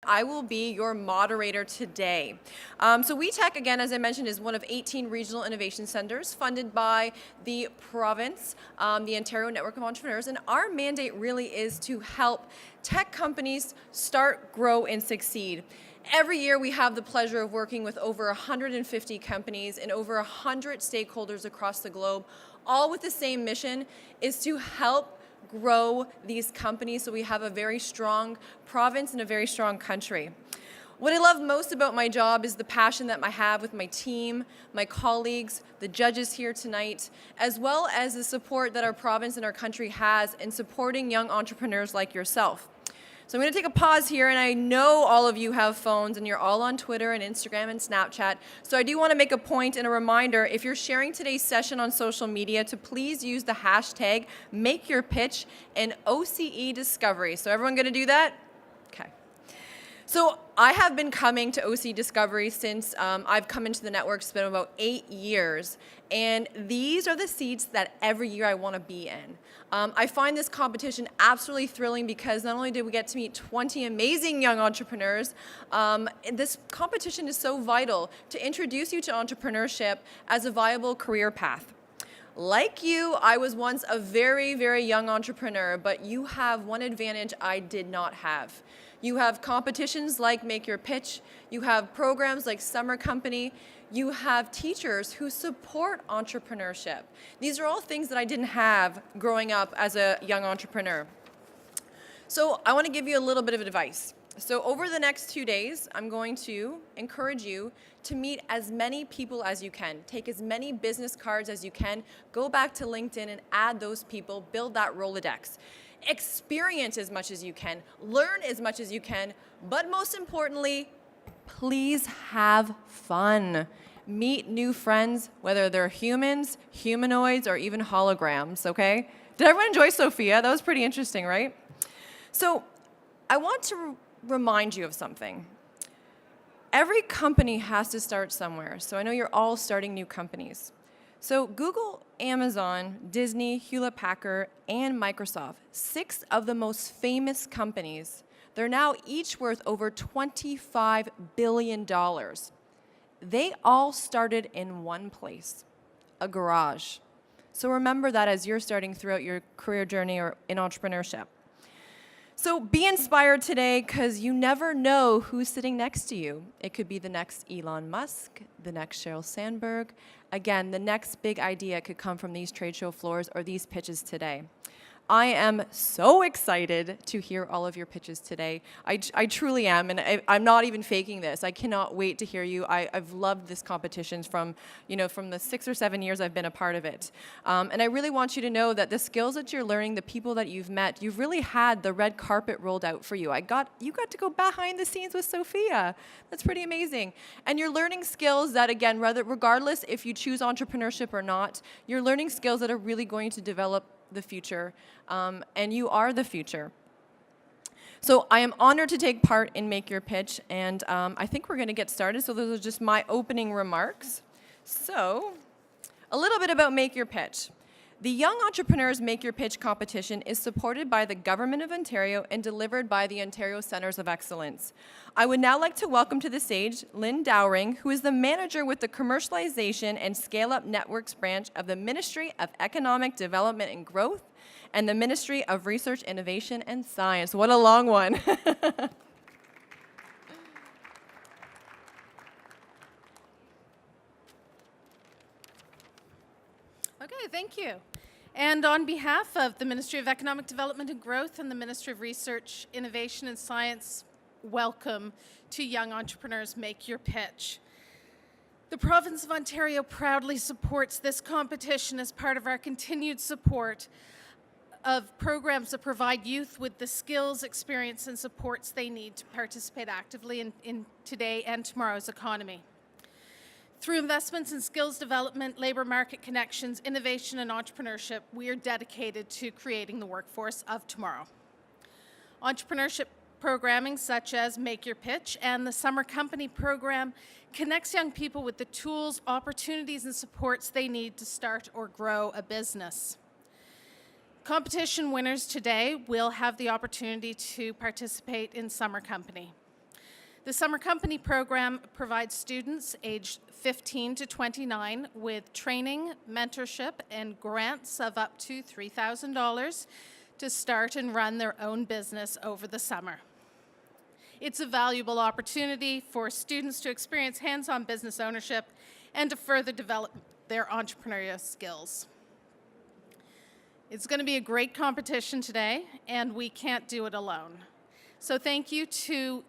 I will be your moderator today. So WeTech, again, as I mentioned, is one of 18 regional innovation centers funded by the province, the Ontario Network of Entrepreneurs, and our mandate really is to help tech companies start, grow, and succeed. Every year we have the pleasure of working with over 150 companies and over 100 stakeholders across the globe, all with the same mission, is to help grow these companies so we have a very strong province and a very strong country. What I love most about my job is the passion that I have with my team, my colleagues, the judges here tonight, as well as the support that our province and our country has in supporting young entrepreneurs like yourself. So I'm going to take a pause here, and I know all of you have phones and you're all on Twitter and Instagram and Snapchat. So I do want to make a point and a reminder, if you're sharing today's session on social media, to please use the hashtag #MakeYourPitch and OCE Discovery. So everyone going to do that? Okay. So I have been coming to OC Discovery since I've come into the network. It's been about 8 years. And these are the seats that every year I want to be in. I find this competition absolutely thrilling because not only did we get to meet 20 amazing young entrepreneurs, this competition is so vital to introduce you to entrepreneurship as a viable career path. Like you, I was once a very, very young entrepreneur, but you have one advantage I did not have. You have competitions like Make Your Pitch, you have programs like Summer Company, you have teachers who support entrepreneurship. These are all things that I didn't have growing up as a young entrepreneur. So I want to give you a little bit of advice. So over the next 2 days, I'm going to encourage you to meet as many people as you can. Take as many business cards as you can. Go back to LinkedIn and add those people. Build that Rolodex. Experience as much as you can. Learn as much as you can. But most importantly, please have fun. Meet new friends, whether they're humans, humanoids, or even holograms, okay? Did everyone enjoy Sophia? That was pretty interesting, right? So I want to remind you of something. Every company has to start somewhere, so I know you're all starting new companies. So Google, Amazon, Disney, Hewlett-Packard, and Microsoft, 6 of the most famous companies, they're now each worth over $25 billion. They all started in one place, a garage. So remember that as you're starting throughout your career journey or in entrepreneurship. So be inspired today because you never know who's sitting next to you. It could be the next Elon Musk, the next Sheryl Sandberg. Again, the next big idea could come from these trade show floors or these pitches today. I am so excited to hear all of your pitches today. I truly am, and I'm not even faking this. I cannot wait to hear you. I've loved this competition from the 6 or 7 years I've been a part of it. And I really want you to know that the skills that you're learning, the people that you've met, you've really had the red carpet rolled out for you. You got to go behind the scenes with Sophia. That's pretty amazing. And you're learning skills that, again, regardless if you choose entrepreneurship or not, you're learning skills that are really going to develop the future, and you are the future. So I am honored to take part in Make Your Pitch, and I think we're going to get started. So those are just my opening remarks. So a little bit about Make Your Pitch. The Young Entrepreneurs Make Your Pitch competition is supported by the Government of Ontario and delivered by the Ontario Centres of Excellence. I would now like to welcome to the stage Lynn Dowring, who is the manager with the Commercialization and Scale-Up Networks branch of the Ministry of Economic Development and Growth and the Ministry of Research, Innovation and Science. What a long one. Okay, thank you. And on behalf of the Ministry of Economic Development and Growth and the Ministry of Research, Innovation and Science, welcome to Young Entrepreneurs Make Your Pitch. The Province of Ontario proudly supports this competition as part of our continued support of programs that provide youth with the skills, experience, and supports they need to participate actively in today and tomorrow's economy. Through investments in skills development, labor market connections, innovation, and entrepreneurship, we are dedicated to creating the workforce of tomorrow. Entrepreneurship programming such as Make Your Pitch and the Summer Company program connects young people with the tools, opportunities, and supports they need to start or grow a business. Competition winners today will have the opportunity to participate in Summer Company. The Summer Company program provides students aged 15 to 29 with training, mentorship, and grants of up to $3,000 to start and run their own business over the summer. It's a valuable opportunity for students to experience hands-on business ownership and to further develop their entrepreneurial skills. It's going to be a great competition today, and we can't do it alone. So thank you to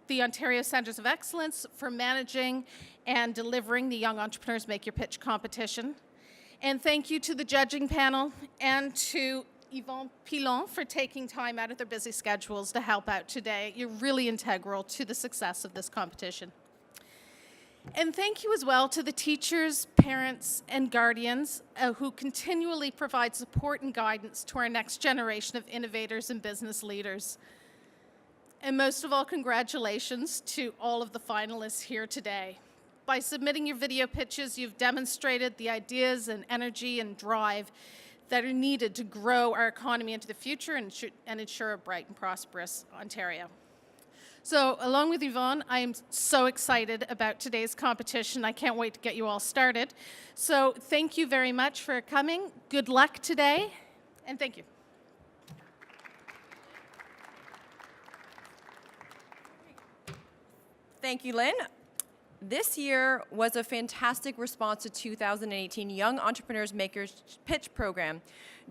the Ontario Centres of Excellence for managing and delivering the Young Entrepreneurs Make Your Pitch competition. And thank you to the judging panel and to Yvonne Pilon for taking time out of their busy schedules to help out today. You're really integral to the success of this competition. And thank you as well to the teachers, parents, and guardians who continually provide support and guidance to our next generation of innovators and business leaders. And most of all, congratulations to all of the finalists here today. By submitting your video pitches, you've demonstrated the ideas and energy and drive that are needed to grow our economy into the future and ensure a bright and prosperous Ontario. So, along with Yvonne, I am so excited about today's competition. I can't wait to get you all started. So, thank you very much for coming. Good luck today, and thank you. Thank you, Lynn. This year was a fantastic response to 2018 Young Entrepreneurs Makers Pitch Program.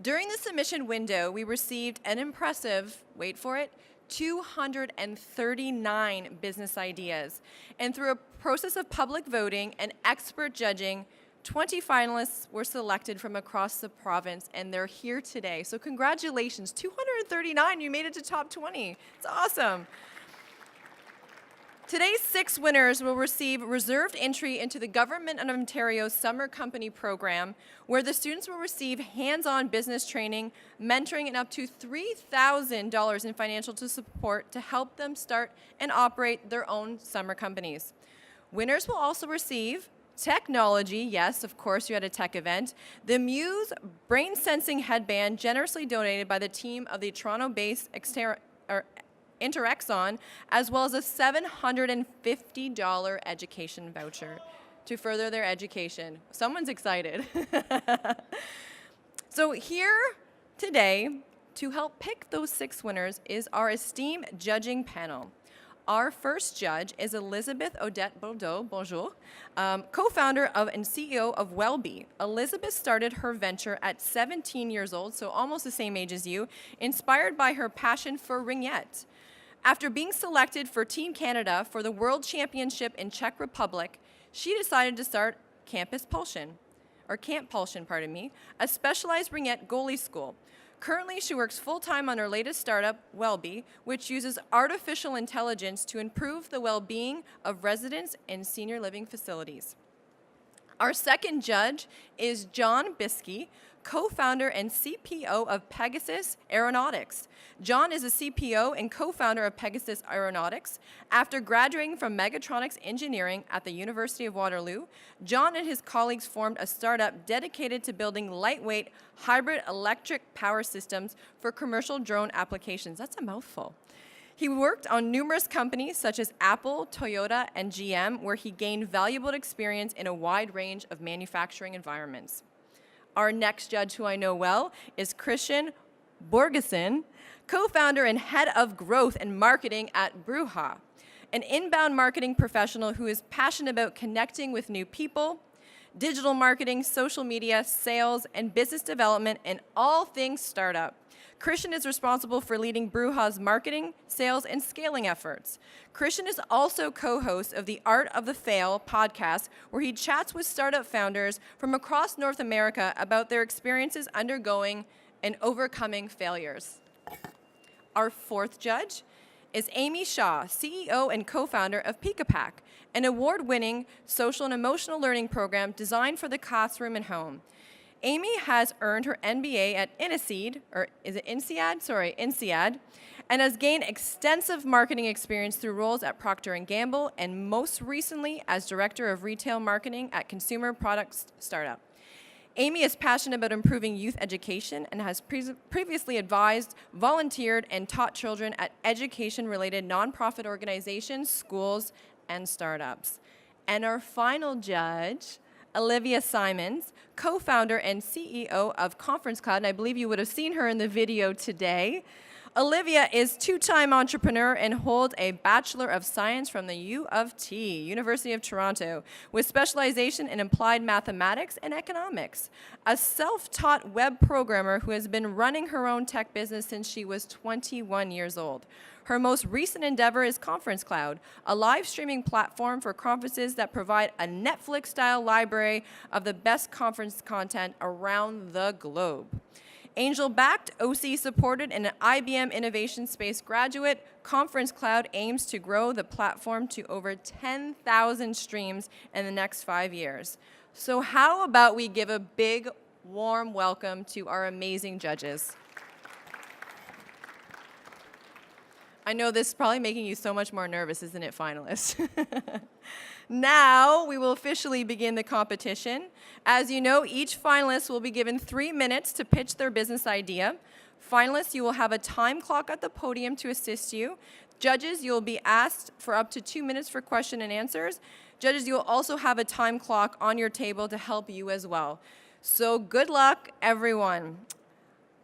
During the submission window, we received an impressive, wait for it, 239 business ideas. And through a process of public voting and expert judging, 20 finalists were selected from across the province, and they're here today. So congratulations, 239, you made it to top 20. It's awesome. Today's 6 winners will receive reserved entry into the Government of Ontario's Summer Company program, where the students will receive hands-on business training, mentoring, and up to $3,000 in financial support to help them start and operate their own summer companies. Winners will also receive technology, yes, of course you had a tech event, the Muse brain sensing headband generously donated by the team of the Toronto-based InteraXon, as well as a $750 education voucher to further their education. Someone's excited. So here today, to help pick those 6 winners, is our esteemed judging panel. Our first judge is Elizabeth Odette Bordeaux, bonjour, co-founder of and CEO of Wellbe. Elizabeth started her venture at 17 years old, so almost the same age as you, inspired by her passion for ringette. After being selected for Team Canada for the World Championship in Czech Republic, she decided to start Camp Pulsion, a specialized ringette goalie school. Currently, she works full-time on her latest startup, Wellbe, which uses artificial intelligence to improve the well-being of residents in senior living facilities. Our second judge is John Biscay, co-founder and CPO of Pegasus Aeronautics. John is a CPO and co-founder of Pegasus Aeronautics. After graduating from Mechatronics Engineering at the University of Waterloo, John and his colleagues formed a startup dedicated to building lightweight, hybrid electric power systems for commercial drone applications. That's a mouthful. He worked on numerous companies such as Apple, Toyota, and GM, where he gained valuable experience in a wide range of manufacturing environments. Our next judge, who I know well, is Christian Bergesen, co-founder and head of growth and marketing at Bruja, an inbound marketing professional who is passionate about connecting with new people, digital marketing, social media, sales, and business development, and all things startup. Christian is responsible for leading Bruja's marketing, sales, and scaling efforts. Christian is also co-host of the Art of the Fail podcast, where he chats with startup founders from across North America about their experiences undergoing and overcoming failures. Our fourth judge is Amy Shaw, CEO and co-founder of PikaPack, an award-winning social and emotional learning program designed for the classroom and home. Amy has earned her MBA at INSEAD, and has gained extensive marketing experience through roles at Procter & Gamble and most recently as Director of Retail Marketing at consumer products startup. Amy is passionate about improving youth education and has previously advised, volunteered, and taught children at education-related nonprofit organizations, schools, and startups. And our final judge, Olivia Simon, co-founder and CEO of Conference Cloud, and I believe you would have seen her in the video today. Olivia is two-time entrepreneur and holds a Bachelor of Science from the U of T, University of Toronto, with specialization in applied mathematics and economics. A self-taught web programmer who has been running her own tech business since she was 21 years old. Her most recent endeavor is Conference Cloud, a live streaming platform for conferences that provide a Netflix-style library of the best conference content around the globe. Angel-backed, OC-supported, and an IBM Innovation Space graduate, Conference Cloud aims to grow the platform to over 10,000 streams in the next 5 years. So how about we give a big, warm welcome to our amazing judges. I know this is probably making you so much more nervous, isn't it, finalists? Now, we will officially begin the competition. As you know, each finalist will be given 3 minutes to pitch their business idea. Finalists, you will have a time clock at the podium to assist you. Judges, you will be asked for up to 2 minutes for question and answers. Judges, you will also have a time clock on your table to help you as well. So good luck, everyone.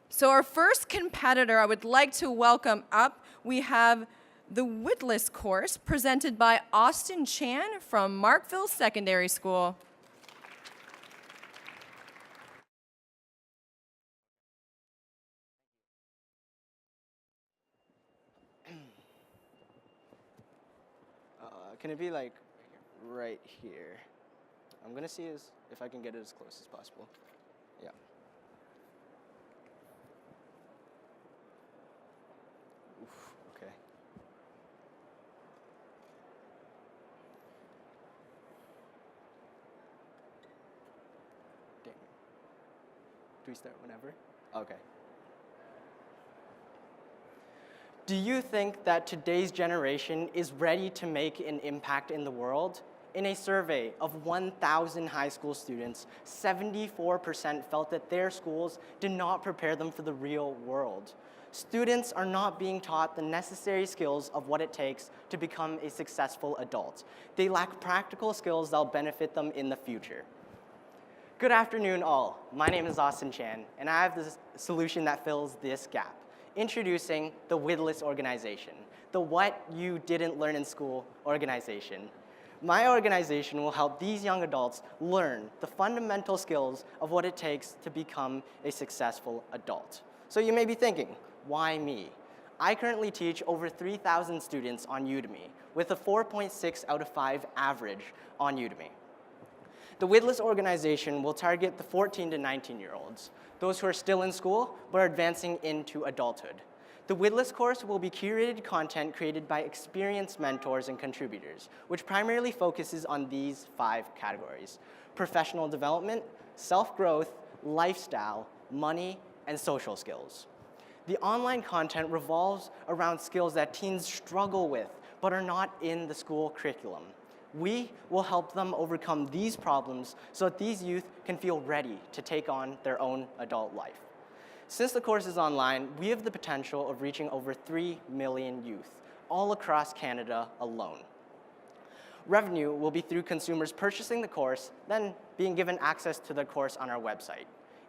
So our first competitor I would like to welcome up, we have the Wydlis course presented by Austin Chan from Markville Secondary School. Can it be like right here? I'm gonna see if I can get it as close as possible. Yeah. Oof, okay. Damn. Do we start whenever? Okay. Do you think that today's generation is ready to make an impact in the world? In a survey of 1,000 high school students, 74% felt that their schools did not prepare them for the real world. Students are not being taught the necessary skills of what it takes to become a successful adult. They lack practical skills that will benefit them in the future. Good afternoon, all. My name is Austin Chan, and I have the solution that fills this gap. Introducing the Wydlis organization, the What You Didn't Learn in School organization. My organization will help these young adults learn the fundamental skills of what it takes to become a successful adult. So you may be thinking, why me? I currently teach over 3,000 students on Udemy with a 4.6 out of 5 average on Udemy. The Wydlis organization will target the 14 to 19-year-olds, those who are still in school but are advancing into adulthood. The Wydlis course will be curated content created by experienced mentors and contributors, which primarily focuses on these 5 categories: professional development, self-growth, lifestyle, money, and social skills. The online content revolves around skills that teens struggle with but are not in the school curriculum. We will help them overcome these problems so that these youth can feel ready to take on their own adult life. Since the course is online, we have the potential of reaching over 3 million youth, all across Canada alone. Revenue will be through consumers purchasing the course, then being given access to the course on our website.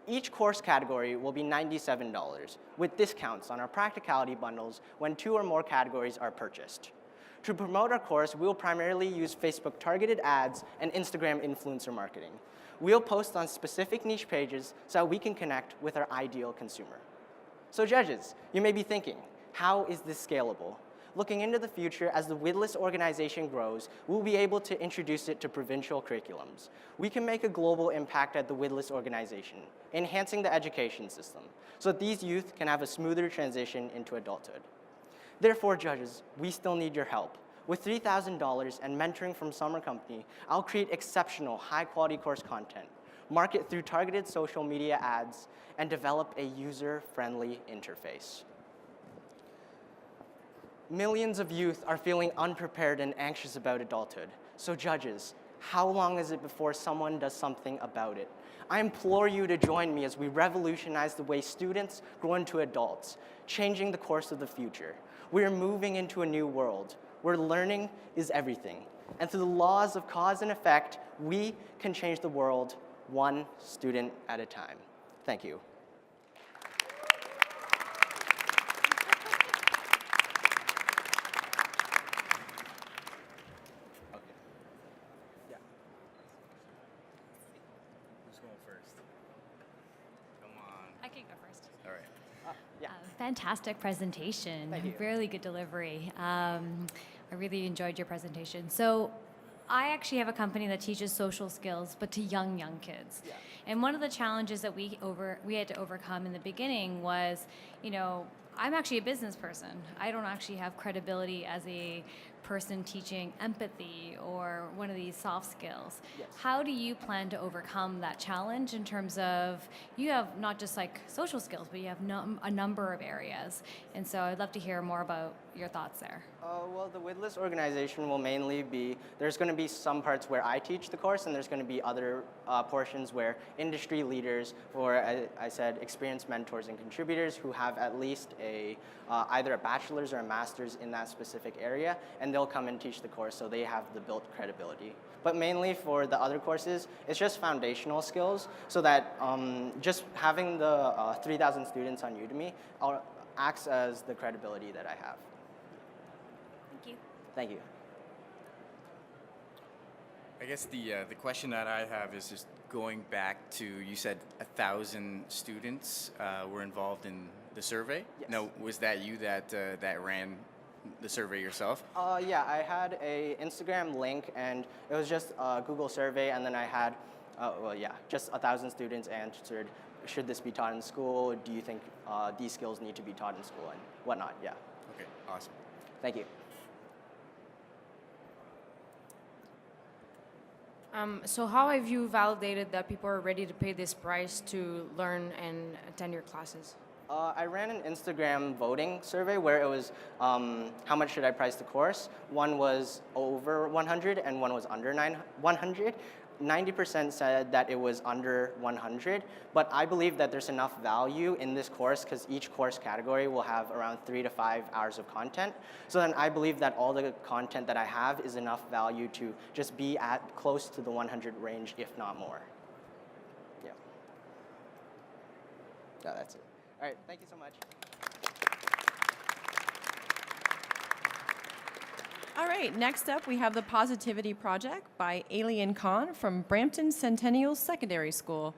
Each course category will be $97, with discounts on our practicality bundles when 2 or more categories are purchased. To promote our course, we will primarily use Facebook targeted ads and Instagram influencer marketing. We'll post on specific niche pages so that we can connect with our ideal consumer. So judges, you may be thinking, how is this scalable? Looking into the future, as the Wydlis organization grows, we'll be able to introduce it to provincial curriculums. We can make a global impact at the Wydlis organization, enhancing the education system, so that these youth can have a smoother transition into adulthood. Therefore, judges, we still need your help. With $3,000 and mentoring from Summer Company, I'll create exceptional, high-quality course content, market through targeted social media ads, and develop a user-friendly interface. Millions of youth are feeling unprepared and anxious about adulthood. So judges, how long is it before someone does something about it? I implore you to join me as we revolutionize the way students grow into adults, changing the course of the future. We are moving into a new world where learning is everything. And through the laws of cause and effect, we can change the world one student at a time. Thank you. I can go first. All right. Yeah. Fantastic presentation. Thank you. Really good delivery. I really enjoyed your presentation. So I actually have a company that teaches social skills, but to young kids. Yeah. And one of the challenges that we had to overcome in the beginning was, I'm actually a business person. I don't actually have credibility as a person teaching empathy or one of these soft skills. Yes. How do you plan to overcome that challenge in terms of, you have not just like social skills, but you have a number of areas. And so I'd love to hear more about your thoughts there. Well, the Wydlis organization will mainly be, there's going to be some parts where I teach the course, and there's going to be other portions where industry leaders, or I said experienced mentors and contributors who have at least either a bachelor's or a master's in that specific area, and they'll come and teach the course so they have the built credibility. But mainly for the other courses, it's just foundational skills so that just having the 3,000 students on Udemy acts as the credibility that I have. Thank you. Thank you. I guess the question that I have is just going back to, you said 1,000 students were involved in the survey? Yes. No, was that you that ran the survey yourself? Yeah, I had a Instagram link, and it was just a Google survey, and then I had, just 1,000 students answered, should this be taught in school? Do you think these skills need to be taught in school, and whatnot, yeah. Okay, awesome. Thank you. So how have you validated that people are ready to pay this price to learn and attend your classes? I ran an Instagram voting survey where it was how much should I price the course. One was over 100 and one was under 100. 90% said that it was under 100, but I believe that there's enough value in this course because each course category will have around 3 to 5 hours of content. So then I believe that all the content that I have is enough value to just be at close to the 100 range, if not more. Yeah. Yeah, that's it. All right, thank you so much. All right, next up we have the Positivity Project by Alien Khan from Brampton Centennial Secondary School.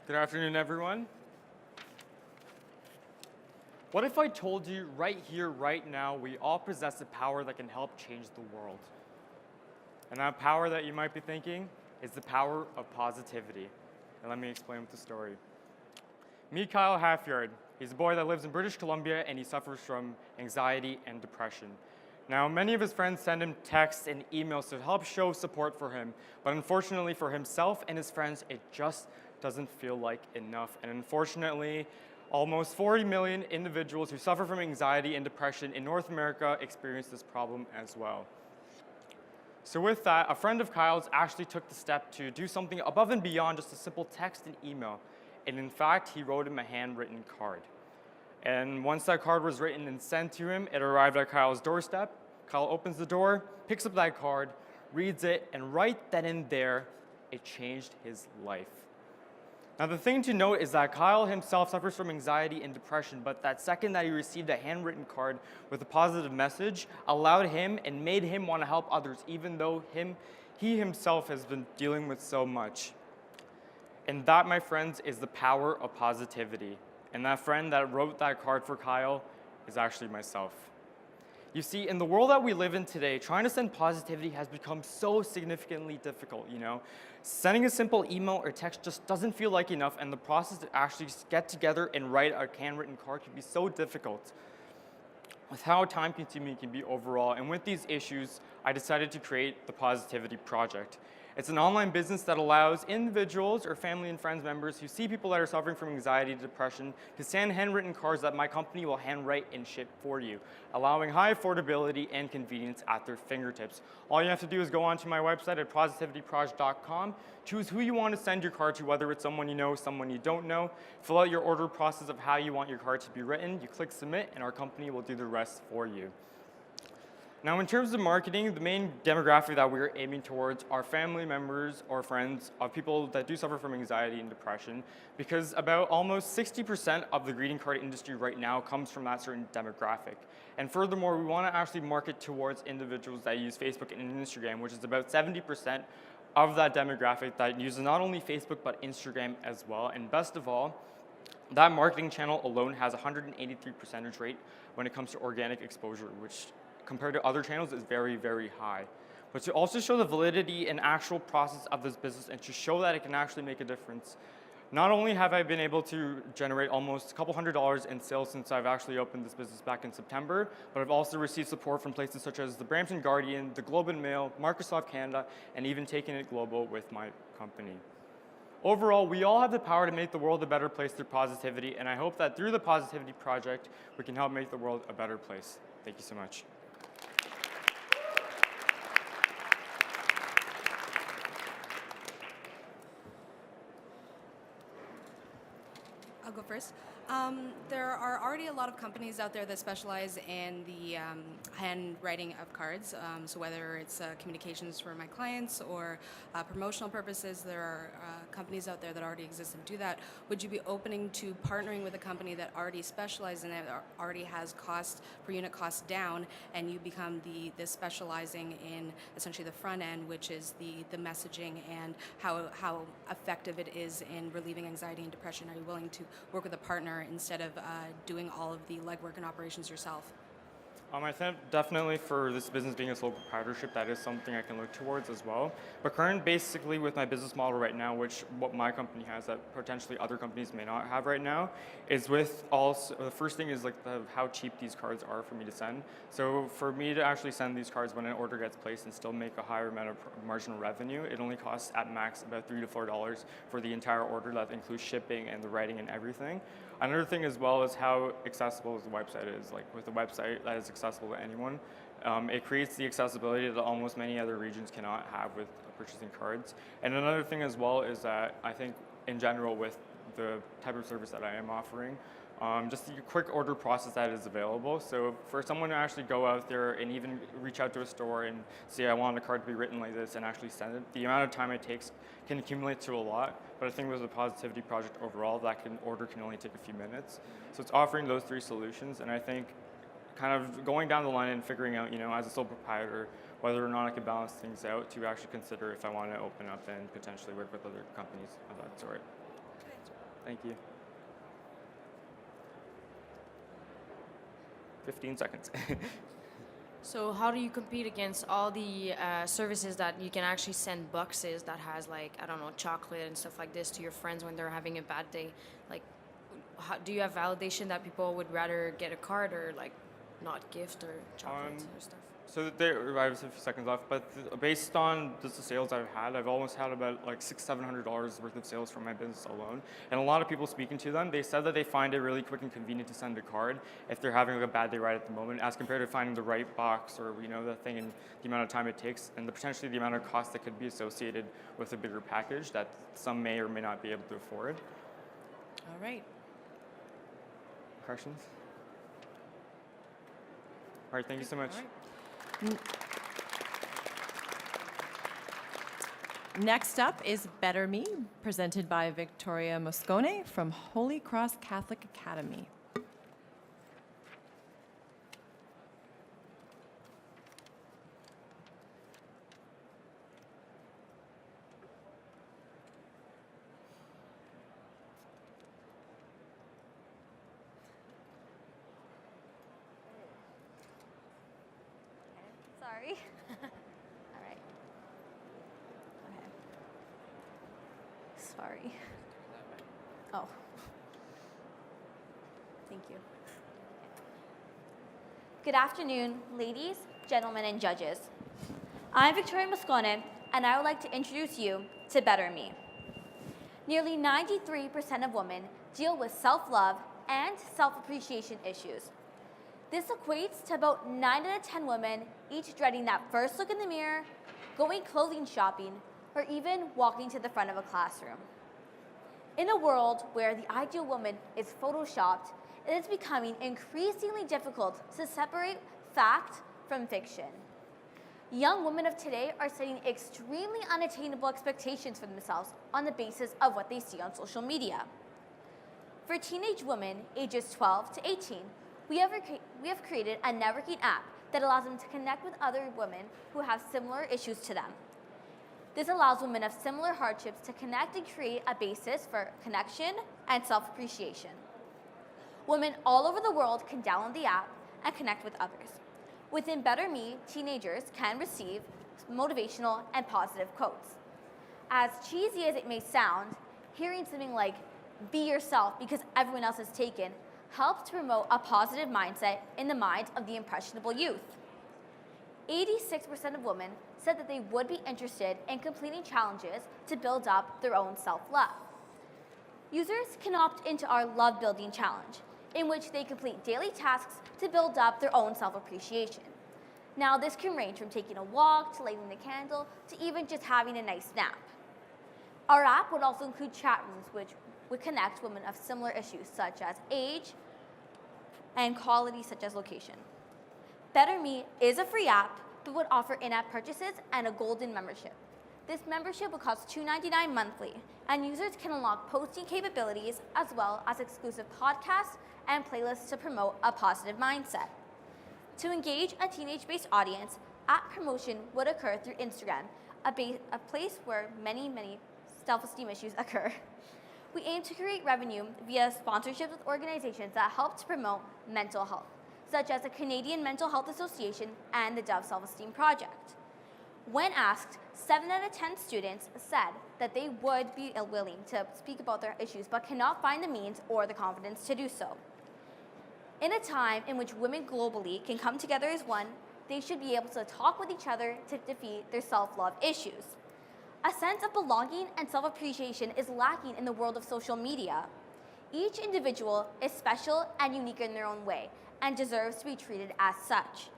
Good afternoon, everyone. What if I told you right here, right now, we all possess a power that can help change the world? And that power that you might be thinking is the power of positivity. And let me explain with the story. Meet Kyle Halfyard. He's a boy that lives in British Columbia, and he suffers from anxiety and depression. Now, many of his friends send him texts and emails to help show support for him, but unfortunately for himself and his friends, it just doesn't feel like enough. And unfortunately, almost 40 million individuals who suffer from anxiety and depression in North America experience this problem as well. So with that, a friend of Kyle's actually took the step to do something above and beyond just a simple text and email. And in fact, he wrote him a handwritten card. And once that card was written and sent to him, it arrived at Kyle's doorstep. Kyle opens the door, picks up that card, reads it, and right then and there, it changed his life. Now, the thing to note is that Kyle himself suffers from anxiety and depression, but that second that he received a handwritten card with a positive message allowed him and made him want to help others, even though he himself has been dealing with so much. And that, my friends, is the power of positivity. And that friend that wrote that card for Kyle is actually myself. You see, in the world that we live in today, trying to send positivity has become so significantly difficult, you know? Sending a simple email or text just doesn't feel like enough, and the process to actually get together and write a handwritten card can be so difficult. With how time-consuming it can be overall, and with these issues, I decided to create the Positivity Project. It's an online business that allows individuals or family and friends members who see people that are suffering from anxiety, depression, to send handwritten cards that my company will handwrite and ship for you, allowing high affordability and convenience at their fingertips. All you have to do is go onto my website at positivityproj.com, choose who you want to send your card to, whether it's someone you know, someone you don't know, fill out your order process of how you want your card to be written, you click submit, and our company will do the rest for you. Now, in terms of marketing, the main demographic that we're aiming towards are family members or friends of people that do suffer from anxiety and depression, because about almost 60% of the greeting card industry right now comes from that certain demographic. And furthermore, we want to actually market towards individuals that use Facebook and Instagram, which is about 70% of that demographic that uses not only Facebook but Instagram as well. And best of all, that marketing channel alone has a 183% rate when it comes to organic exposure, which compared to other channels is very, very high. But to also show the validity and actual process of this business and to show that it can actually make a difference, not only have I been able to generate almost a couple $100s in sales since I've actually opened this business back in September, but I've also received support from places such as the Brampton Guardian, the Globe and Mail, Microsoft Canada, and even taking it global with my company. Overall, we all have the power to make the world a better place through positivity, and I hope that through the Positivity Project, we can help make the world a better place. Thank you so much. I'll go first. There are already a lot of companies out there that specialize in the handwriting of cards. So whether it's communications for my clients or promotional purposes, there are companies out there that already exist and do that. Would you be opening to partnering with a company that already specializes in it, or already has cost per unit cost down, and you become the specializing in essentially the front end, which is the messaging and how effective it is in relieving anxiety and depression? Are you willing to work with a partner instead of doing all of the legwork and operations yourself? I think definitely for this business being a sole proprietorship, that is something I can look towards as well. But basically with my business model right now, which what my company has that potentially other companies may not have right now, is with also, the first thing is like how cheap these cards are for me to send. So for me to actually send these cards when an order gets placed and still make a higher amount of marginal revenue, it only costs at max about $3 to $4 for the entire order. That includes shipping and the writing and everything. Another thing as well is how accessible the website is. Like with a website that is accessible to anyone, it creates the accessibility that almost many other regions cannot have with purchasing cards. And another thing as well is that I think in general with the type of service that I am offering, just the quick order process that is available. So for someone to actually go out there and even reach out to a store and say, I want a card to be written like this and actually send it, the amount of time it takes can accumulate to a lot. But I think with the Positivity Project overall, that order can only take a few minutes. So it's offering those three solutions. And I think kind of going down the line and figuring out, as a sole proprietor, whether or not I can balance things out to actually consider if I want to open up and potentially work with other companies of that sort. Thank you. 15 seconds. So how do you compete against all the services that you can actually send boxes that has chocolate and stuff like this to your friends when they're having a bad day? Like, do you have validation that people would rather get a card or not gift or chocolate or stuff? So I have a few seconds left, but based on just the sales I've had, I've almost had about $600-700 worth of sales from my business alone. And a lot of people speaking to them, they said that they find it really quick and convenient to send a card if they're having a bad day right at the moment, as compared to finding the right box or the thing and the amount of time it takes, and potentially the amount of cost that could be associated with a bigger package that some may or may not be able to afford. All right. Questions? All right, thank you so much. Next up is Better Me, presented by Victoria Moscone from Holy Cross Catholic Academy. Sorry. All right. Okay. Sorry. Oh. Thank you. Good afternoon, ladies, gentlemen, and judges. I'm Victoria Moscone, and and I would like to introduce you to Better Me. Nearly 93% of women deal with self-love and self-appreciation issues. This equates to about 9 out of 10 women each dreading that first look in the mirror, going clothing shopping, or even walking to the front of a classroom. In a world where the ideal woman is photoshopped, it is becoming increasingly difficult to separate fact from fiction. Young women of today are setting extremely unattainable expectations for themselves on the basis of what they see on social media. For teenage women ages 12 to 18, we have created a networking app that allows them to connect with other women who have similar issues to them. This allows women of similar hardships to connect and create a basis for connection and self-appreciation. Women all over the world can download the app and connect with others. Within Better Me, teenagers can receive motivational and positive quotes. As cheesy as it may sound, hearing something like, "Be yourself because everyone else is taken," helps to promote a positive mindset in the minds of the impressionable youth. 86% of women said that they would be interested in completing challenges to build up their own self-love. Users can opt into our Love Building Challenge, in which they complete daily tasks to build up their own self-appreciation. Now, this can range from taking a walk to lighting a candle to even just having a nice nap. Our app would also include chat rooms, which would connect women of similar issues such as age and quality such as location. Better Me is a free app, but would offer in-app purchases and a golden membership. This membership will cost $2.99 monthly, and users can unlock posting capabilities as well as exclusive podcasts and playlists to promote a positive mindset. To engage a teenage-based audience, app promotion would occur through Instagram, a place where many self-esteem issues occur. We aim to create revenue via sponsorships with organizations that help to promote mental health, such as the Canadian Mental Health Association and the Dove Self-Esteem Project. When asked, 7 out of 10 students said that they would be willing to speak about their issues but cannot find the means or the confidence to do so. In a time in which women globally can come together as one, they should be able to talk with each other to defeat their self-love issues. A sense of belonging and self-appreciation is lacking in the world of social media. Each individual is special and unique in their own way and deserves to be treated as such.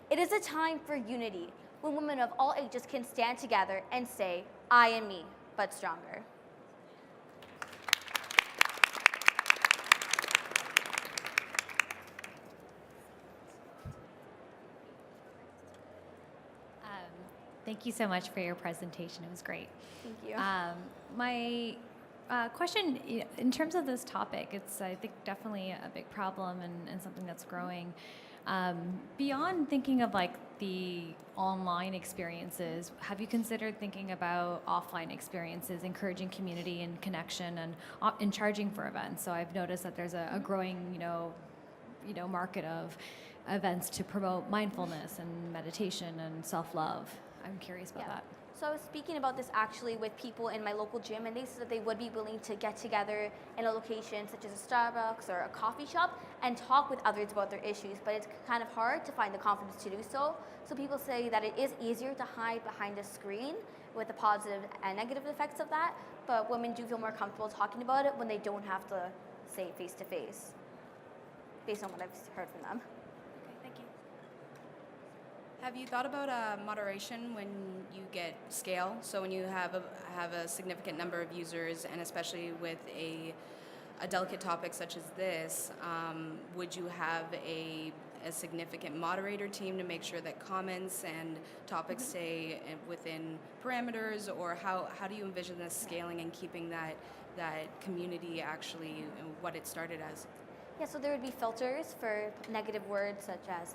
It is a time for unity, when women of all ages can stand together and say, "I am me, but stronger." Thank you so much for your presentation. It was great. Thank you. My question, in terms of this topic, it's, I think, definitely a big problem and something that's growing. Beyond thinking of like the online experiences, have you considered thinking about offline experiences, encouraging community and connection, and charging for events? So I've noticed that there's a growing, market of events to promote mindfulness and meditation and self-love. I'm curious about that. So I was speaking about this actually with people in my local gym, and they said that they would be willing to get together in a location such as a Starbucks or a coffee shop and talk with others about their issues, but it's kind of hard to find the confidence to do so. So people say that it is easier to hide behind a screen with the positive and negative effects of that, but women do feel more comfortable talking about it when they don't have to say it face to face, based on what I've heard from them. Have you thought about moderation when you get scale? So when you have a significant number of users, and especially with a delicate topic such as this, would you have a significant moderator team to make sure that comments and topics stay within parameters, or how do you envision this scaling and keeping that community actually what it started as? Yeah, so there would be filters for negative words such as,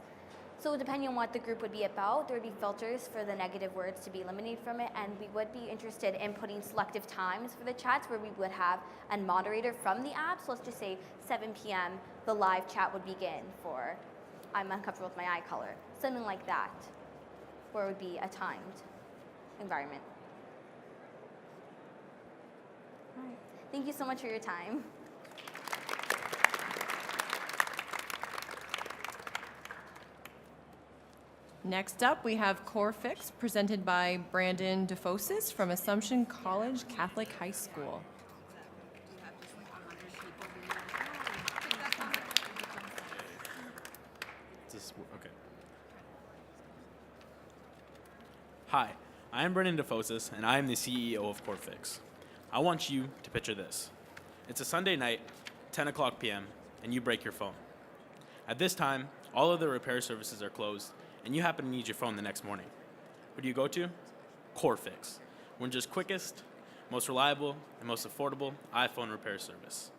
so depending on what the group would be about, there would be filters for the negative words to be eliminated from it, and we would be interested in putting selective times for the chats where we would have a moderator from the app. So let's just say 7 p.m. the live chat would begin for "I'm uncomfortable with my eye color," something like that, where it would be a timed environment. All right. Thank you so much for your time. Next up, we have Core Fix, presented by Brandon DeFosis from Assumption College Catholic High School. Okay. Hi, I am Brandon DeFosis, and I am the CEO of Core Fix. I want you to picture this. It's a Sunday night, 10 o'clock p.m., and you break your phone. At this time, all of the repair services are closed, and you happen to need your phone the next morning. Who do you go to? Core Fix, Windsor's quickest, most reliable, and most affordable iPhone repair service.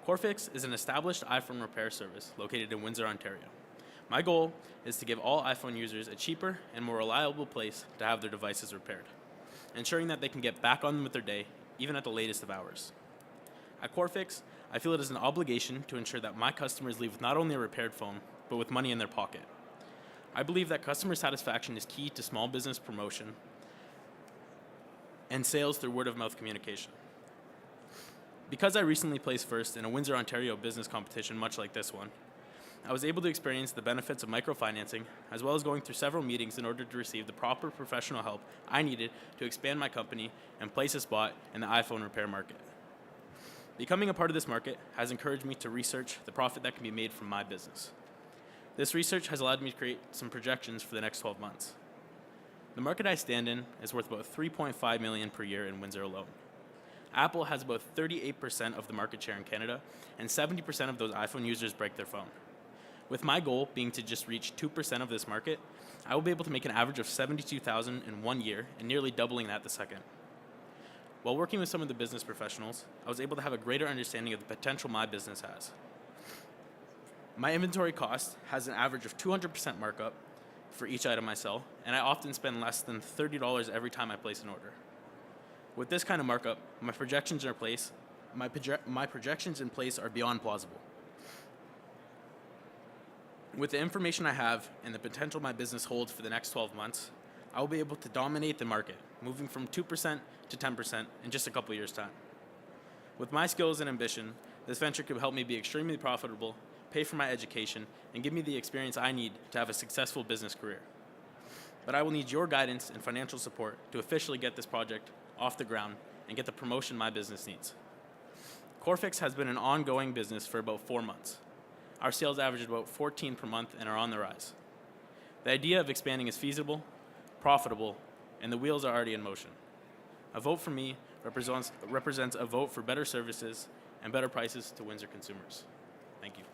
Core Fix is an established iPhone repair service located in Windsor, Ontario. My goal is to give all iPhone users a cheaper and more reliable place to have their devices repaired, ensuring that they can get back on with their day, even at the latest of hours. At Core Fix, I feel it is an obligation to ensure that my customers leave with not only a repaired phone, but with money in their pocket. I believe that customer satisfaction is key to small business promotion and sales through word-of-mouth communication. Because I recently placed first in a Windsor, Ontario business competition much like this one, I was able to experience the benefits of microfinancing, as well as going through several meetings in order to receive the proper professional help I needed to expand my company and place a spot in the iPhone repair market. Becoming a part of this market has encouraged me to research the profit that can be made from my business. This research has allowed me to create some projections for the next 12 months. The market I stand in is worth about $3.5 million per year in Windsor alone. Apple has about 38% of the market share in Canada, and 70% of those iPhone users break their phone. With my goal being to just reach 2% of this market, I will be able to make an average of $72,000 in 1 year and nearly doubling that the second. While working with some of the business professionals, I was able to have a greater understanding of the potential my business has. My inventory cost has an average of 200% markup for each item I sell, and I often spend less than $30 every time I place an order. With this kind of markup, my projections in place are beyond plausible. With the information I have and the potential my business holds for the next 12 months, I will be able to dominate the market, moving from 2% to 10% in just a couple years' time. With my skills and ambition, this venture could help me be extremely profitable, pay for my education, and give me the experience I need to have a successful business career. But I will need your guidance and financial support to officially get this project off the ground and get the promotion my business needs. CoreFix has been an ongoing business for about 4 months. Our sales average about 14 per month and are on the rise. The idea of expanding is feasible, profitable, and the wheels are already in motion. A vote for me represents a vote for better services and better prices to Windsor consumers. Thank you.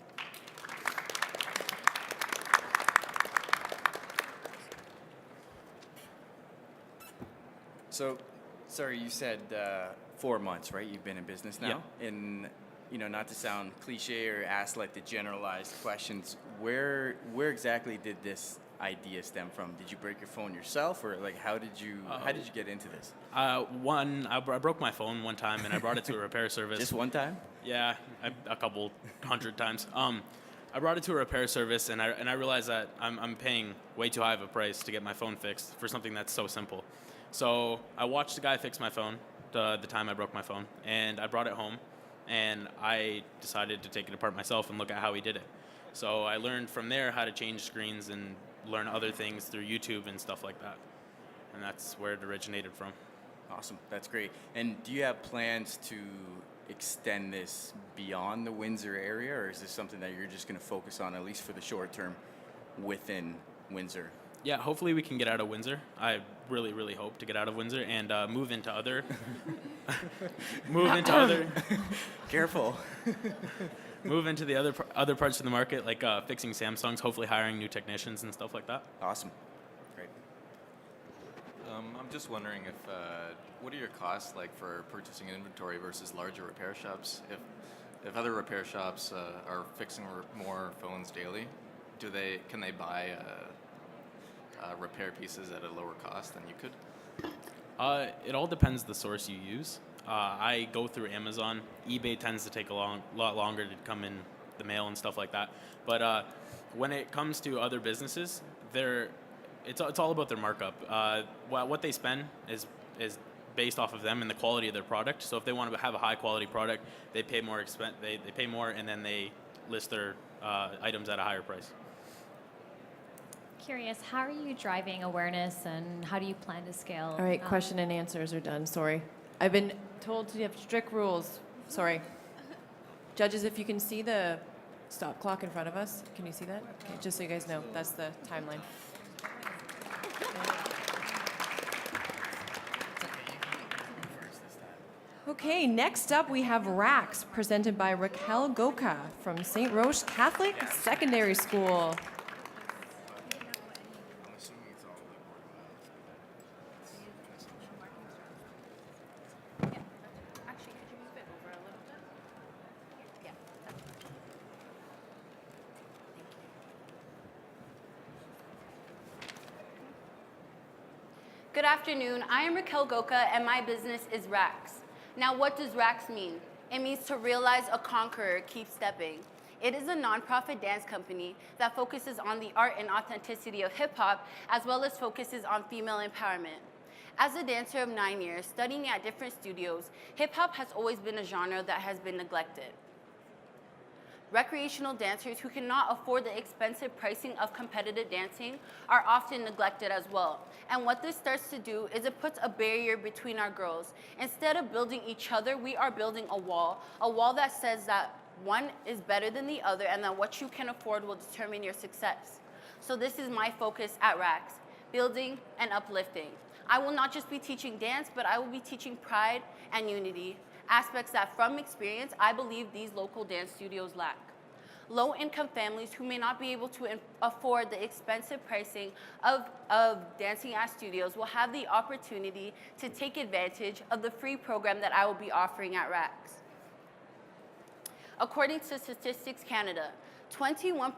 So, sorry, you said 4 months, right? You've been in business now? Yeah. And, you know, not to sound cliche or ask like the generalized questions, where exactly did this idea stem from? Did you break your phone yourself, or like how did you get into this? I broke my phone one time and I brought it to a repair service. Just one time? Yeah, a couple hundred times. I brought it to a repair service and I realized that I'm paying way too high of a price to get my phone fixed for something that's so simple. So I watched the guy fix my phone the time I broke my phone, and I brought it home, and I decided to take it apart myself and look at how he did it. So I learned from there how to change screens and learn other things through YouTube and stuff like that. And that's where it originated from. Awesome, that's great. And do you have plans to extend this beyond the Windsor area, or is this something that you're just going to focus on, at least for the short term, within Windsor? Yeah, hopefully we can get out of Windsor. I really, really hope to get out of Windsor and move into other, Careful. move into the other parts of the market, like fixing Samsungs, hopefully hiring new technicians and stuff like that. Awesome, great. I'm just wondering what are your costs like for purchasing inventory versus larger repair shops? If other repair shops are fixing more phones daily, can they buy repair pieces at a lower cost than you could? It all depends the source you use. I go through Amazon. eBay tends to take a lot longer to come in the mail and stuff like that. But when it comes to other businesses, it's all about their markup. What they spend is based off of them and the quality of their product. So if they want to have a high quality product, they pay more they pay more, and then they list their items at a higher price. curious, how are you driving awareness and how do you plan to scale? All right, question and answers are done. Sorry. I've been told to have strict rules. Sorry. Judges, if you can see the stop clock in front of us, can you see that? Okay, just so you guys know, that's the timeline. Okay, next up we have Racks, presented by Raquel Goka from St. Roche Catholic Secondary School. Good afternoon. I am Raquel Goka, and my business is Racks. Now, what does Racks mean? It means to realize a conqueror keeps stepping. It is a nonprofit dance company that focuses on the art and authenticity of hip-hop, as well as focuses on female empowerment. As a dancer of 9 years, studying at different studios, hip-hop has always been a genre that has been neglected. Recreational dancers who cannot afford the expensive pricing of competitive dancing are often neglected as well. And what this starts to do is it puts a barrier between our girls. Instead of building each other, we are building a wall that says that one is better than the other and that what you can afford will determine your success. So this is my focus at Racks, building and uplifting. I will not just be teaching dance, but I will be teaching pride and unity, aspects that from experience, I believe these local dance studios lack. Low-income families who may not be able to afford the expensive pricing of dancing at studios will have the opportunity to take advantage of the free program that I will be offering at Racks. According to Statistics Canada, 21%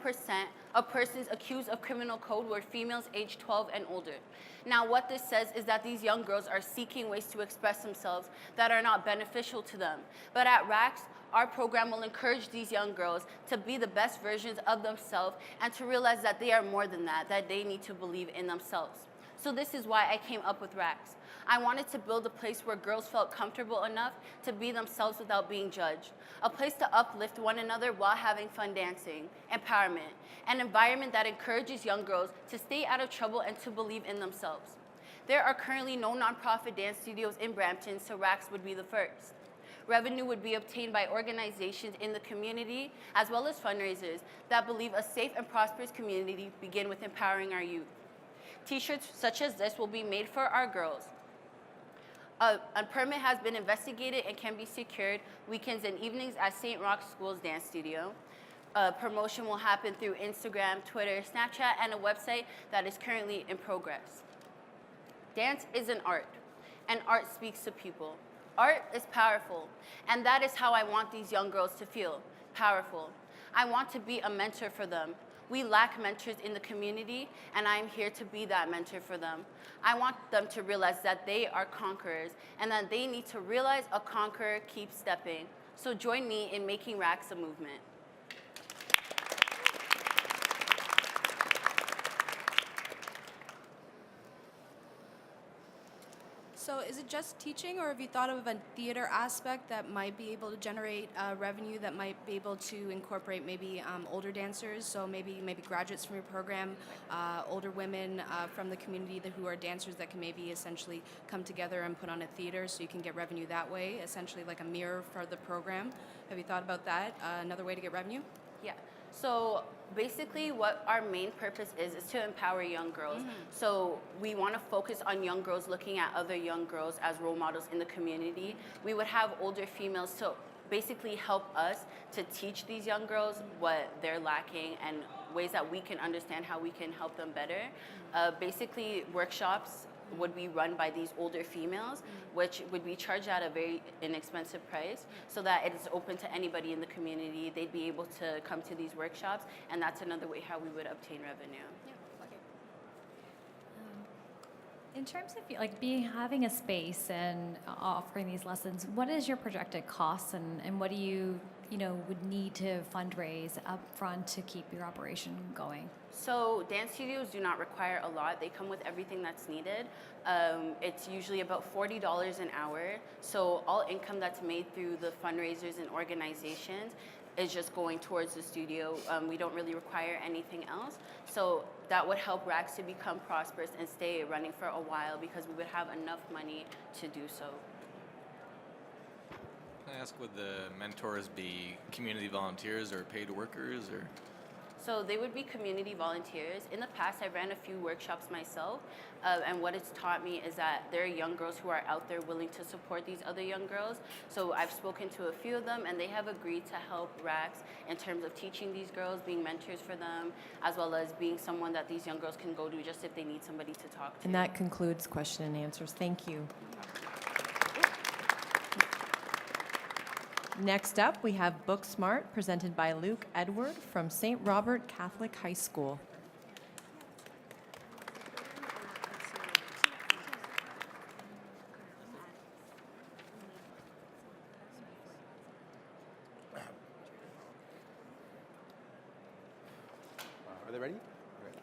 of persons accused of criminal code were females aged 12 and older. Now, what this says is that these young girls are seeking ways to express themselves that are not beneficial to them. But at Racks, our program will encourage these young girls to be the best versions of themselves and to realize that they are more than that they need to believe in themselves. So this is why I came up with Racks. I wanted to build a place where girls felt comfortable enough to be themselves without being judged. A place to uplift one another while having fun dancing, empowerment, an environment that encourages young girls to stay out of trouble and to believe in themselves. There are currently no nonprofit dance studios in Brampton, so Racks would be the first. Revenue would be obtained by organizations in the community, as well as fundraisers that believe a safe and prosperous community begin with empowering our youth. T-shirts such as this will be made for our girls. A permit has been investigated and can be secured weekends and evenings at St. Roch School's dance studio. Promotion will happen through Instagram, Twitter, Snapchat, and a website that is currently in progress. Dance is an art, and art speaks to people. Art is powerful, and that is how I want these young girls to feel, powerful. I want to be a mentor for them. We lack mentors in the community, and I am here to be that mentor for them. I want them to realize that they are conquerors, and that they need to realize a conqueror keeps stepping. So join me in making Racks a movement. So is it just teaching, or have you thought of a theater aspect that might be able to generate revenue, that might be able to incorporate maybe older dancers, so maybe graduates from your program, older women from the community who are dancers that can maybe essentially come together and put on a theater so you can get revenue that way, essentially like a mirror for the program? Have you thought about that, another way to get revenue? Yeah. So basically what our main purpose is to empower young girls. So we want to focus on young girls looking at other young girls as role models in the community. We would have older females to basically help us to teach these young girls what they're lacking and ways that we can understand how we can help them better. Basically workshops would be run by these older females, which would be charged at a very inexpensive price, so that it is open to anybody in the community. They'd be able to come to these workshops, and that's another way how we would obtain revenue. In terms of having a space and offering these lessons, what is your projected costs, and what do you would need to fundraise up front to keep your operation going? So dance studios do not require a lot. They come with everything that's needed. It's usually about $40 an hour. So all income that's made through the fundraisers and organizations is just going towards the studio. We don't really require anything else. So that would help RACs to become prosperous and stay running for a while because we would have enough money to do so. Can I ask, would the mentors be community volunteers or paid workers, or? So they would be community volunteers. In the past, I ran a few workshops myself, and what it's taught me is that there are young girls who are out there willing to support these other young girls. So I've spoken to a few of them, and they have agreed to help RACs in terms of teaching these girls, being mentors for them, as well as being someone that these young girls can go to just if they need somebody to talk to. And that concludes question and answers. Thank you. Next up, we have BookSmart, presented by Luke Edward from St. Robert Catholic High School. Are they ready? Okay.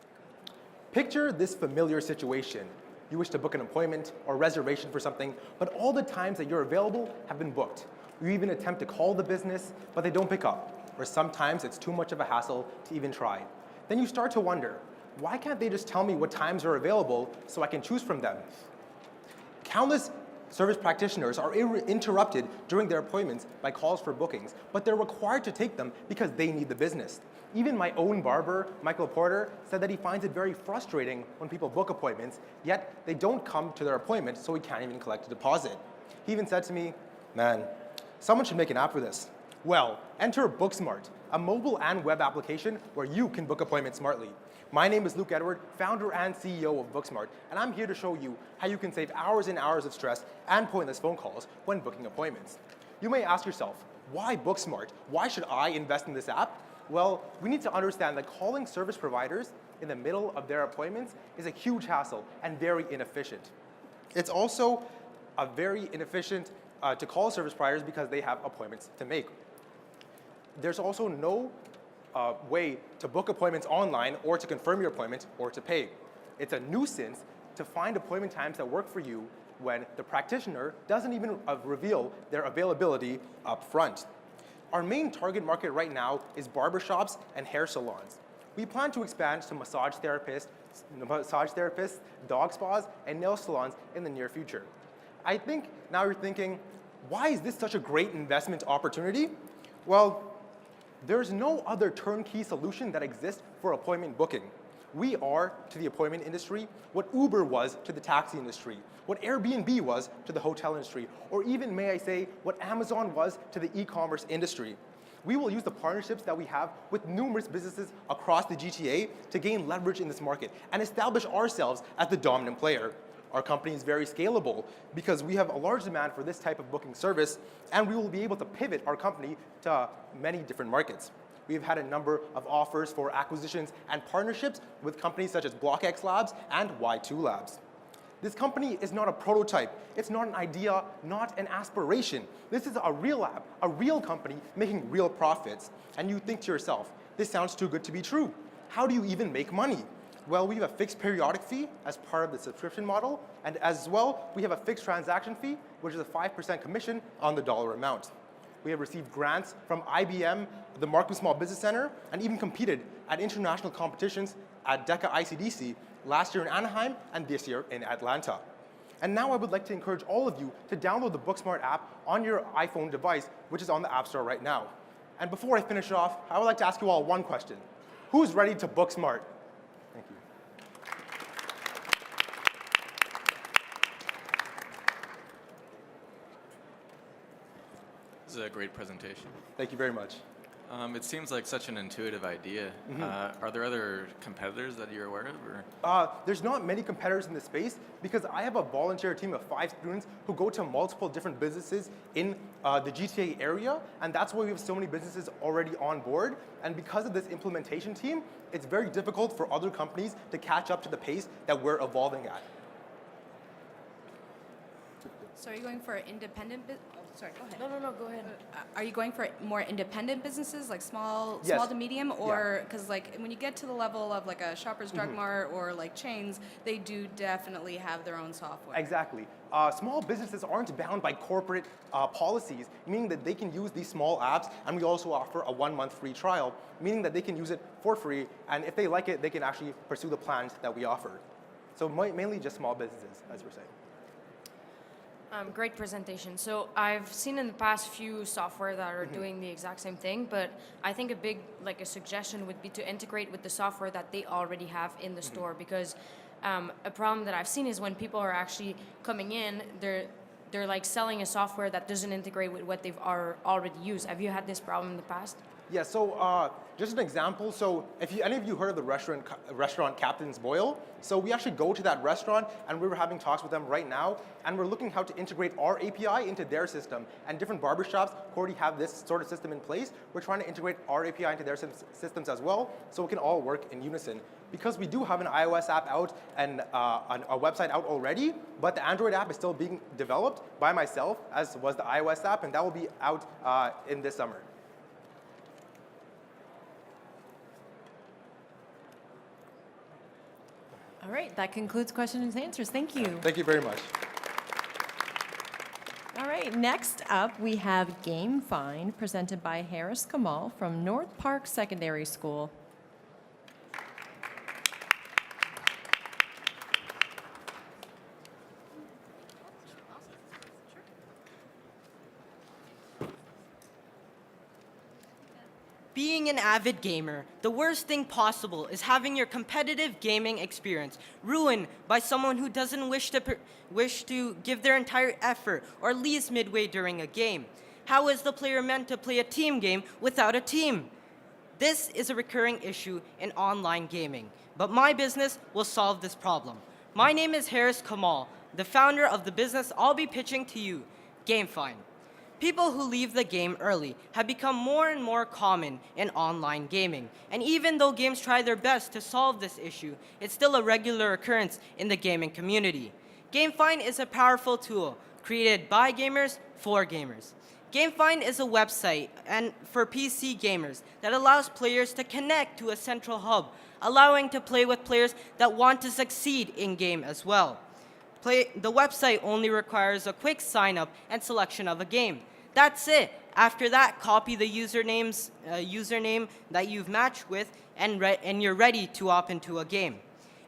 Picture this familiar situation. You wish to book an appointment or reservation for something, but all the times that you're available have been booked. You even attempt to call the business, but they don't pick up, or sometimes it's too much of a hassle to even try. Then you start to wonder, why can't they just tell me what times are available so I can choose from them? Countless service practitioners are interrupted during their appointments by calls for bookings, but they're required to take them because they need the business. Even my own barber, Michael Porter, said that he finds it very frustrating when people book appointments, yet they don't come to their appointment, so he can't even collect a deposit. He even said to me, man, someone should make an app for this. Well, enter BookSmart, a mobile and web application where you can book appointments smartly. My name is Luke Edward, founder and CEO of BookSmart, and I'm here to show you how you can save hours and hours of stress and pointless phone calls when booking appointments. You may ask yourself, why BookSmart? Why should I invest in this app? Well, we need to understand that calling service providers in the middle of their appointments is a huge hassle and very inefficient. It's also very inefficient to call service providers because they have appointments to make. There's also no way to book appointments online or to confirm your appointment or to pay. It's a nuisance to find appointment times that work for you when the practitioner doesn't even reveal their availability up front. Our main target market right now is barbershops and hair salons. We plan to expand to massage therapists, dog spas, and nail salons in the near future. I think now you're thinking, why is this such a great investment opportunity? Well, there's no other turnkey solution that exists for appointment booking. We are, to the appointment industry, what Uber was to the taxi industry, what Airbnb was to the hotel industry, or even, may I say, what Amazon was to the e-commerce industry. We will use the partnerships that we have with numerous businesses across the GTA to gain leverage in this market and establish ourselves as the dominant player. Our company is very scalable because we have a large demand for this type of booking service, and we will be able to pivot our company to many different markets. We've had a number of offers for acquisitions and partnerships with companies such as BlockX Labs and Y2 Labs. This company is not a prototype. It's not an idea, not an aspiration. This is a real app, a real company making real profits. And you think to yourself, this sounds too good to be true. How do you even make money? Well, we have a fixed periodic fee as part of the subscription model, and as well, we have a fixed transaction fee, which is a 5% commission on the dollar amount. We have received grants from IBM, the Markham Small Business Center, and even competed at international competitions at DECA ICDC last year in Anaheim and this year in Atlanta. And now I would like to encourage all of you to download the BookSmart app on your iPhone device, which is on the App Store right now. And before I finish off, I would like to ask you all one question. Who's ready to BookSmart? Thank you. This is a great presentation. Thank you very much. It seems like such an intuitive idea. Are there other competitors that you're aware of? Or? There's not many competitors in this space because I have a volunteer team of 5 students who go to multiple different businesses in the GTA area, and that's why we have so many businesses already on board. And because of this implementation team, it's very difficult for other companies to catch up to the pace that we're evolving at. So are you going for independent Sorry, go ahead. No, go ahead. Are you going for more independent businesses, like small Yes. to medium, or because like when you get to the level of like a Shoppers Drug Mart or like chains, they do definitely have their own software. Exactly. Small businesses aren't bound by corporate policies, meaning that they can use these small apps, and we also offer a 1-month free trial, meaning that they can use it for free, and if they like it, they can actually pursue the plans that we offer. So mainly just small businesses, as we're saying. Great presentation. So I've seen in the past few software that are doing the exact same thing, but I think a suggestion would be to integrate with the software that they already have in the store, because a problem that I've seen is when people are actually coming in, they're like selling a software that doesn't integrate with what they've already used. Have you had this problem in the past? Yeah, so just an example. So if any of you heard of the restaurant Captain's Boil, so we actually go to that restaurant and we're having talks with them right now, and we're looking how to integrate our API into their system. And different barbershops already have this sort of system in place. We're trying to integrate our API into their systems as well, so it can all work in unison. Because we do have an iOS app out and a website out already, but the Android app is still being developed by myself, as was the iOS app, and that will be out in this summer. All right, that concludes questions and answers. Thank you. Thank you very much. All right, next up we have Game Find presented by Harris Kamal from North Park Secondary School. Being an avid gamer, the worst thing possible is having your competitive gaming experience ruined by someone who doesn't wish to give their entire effort or leaves midway during a game. How is the player meant to play a team game without a team? This is a recurring issue in online gaming, but my business will solve this problem. My name is Harris Kamal, the founder of the business I'll be pitching to you, GameFind. People who leave the game early have become more and more common in online gaming. And even though games try their best to solve this issue, it's still a regular occurrence in the gaming community. GameFind is a powerful tool created by gamers for gamers. GameFind is a website for PC gamers that allows players to connect to a central hub, allowing to play with players that want to succeed in-game as well. The website only requires a quick sign-up and selection of a game. That's it. After that, copy the username that you've matched with, and you're ready to opt into a game.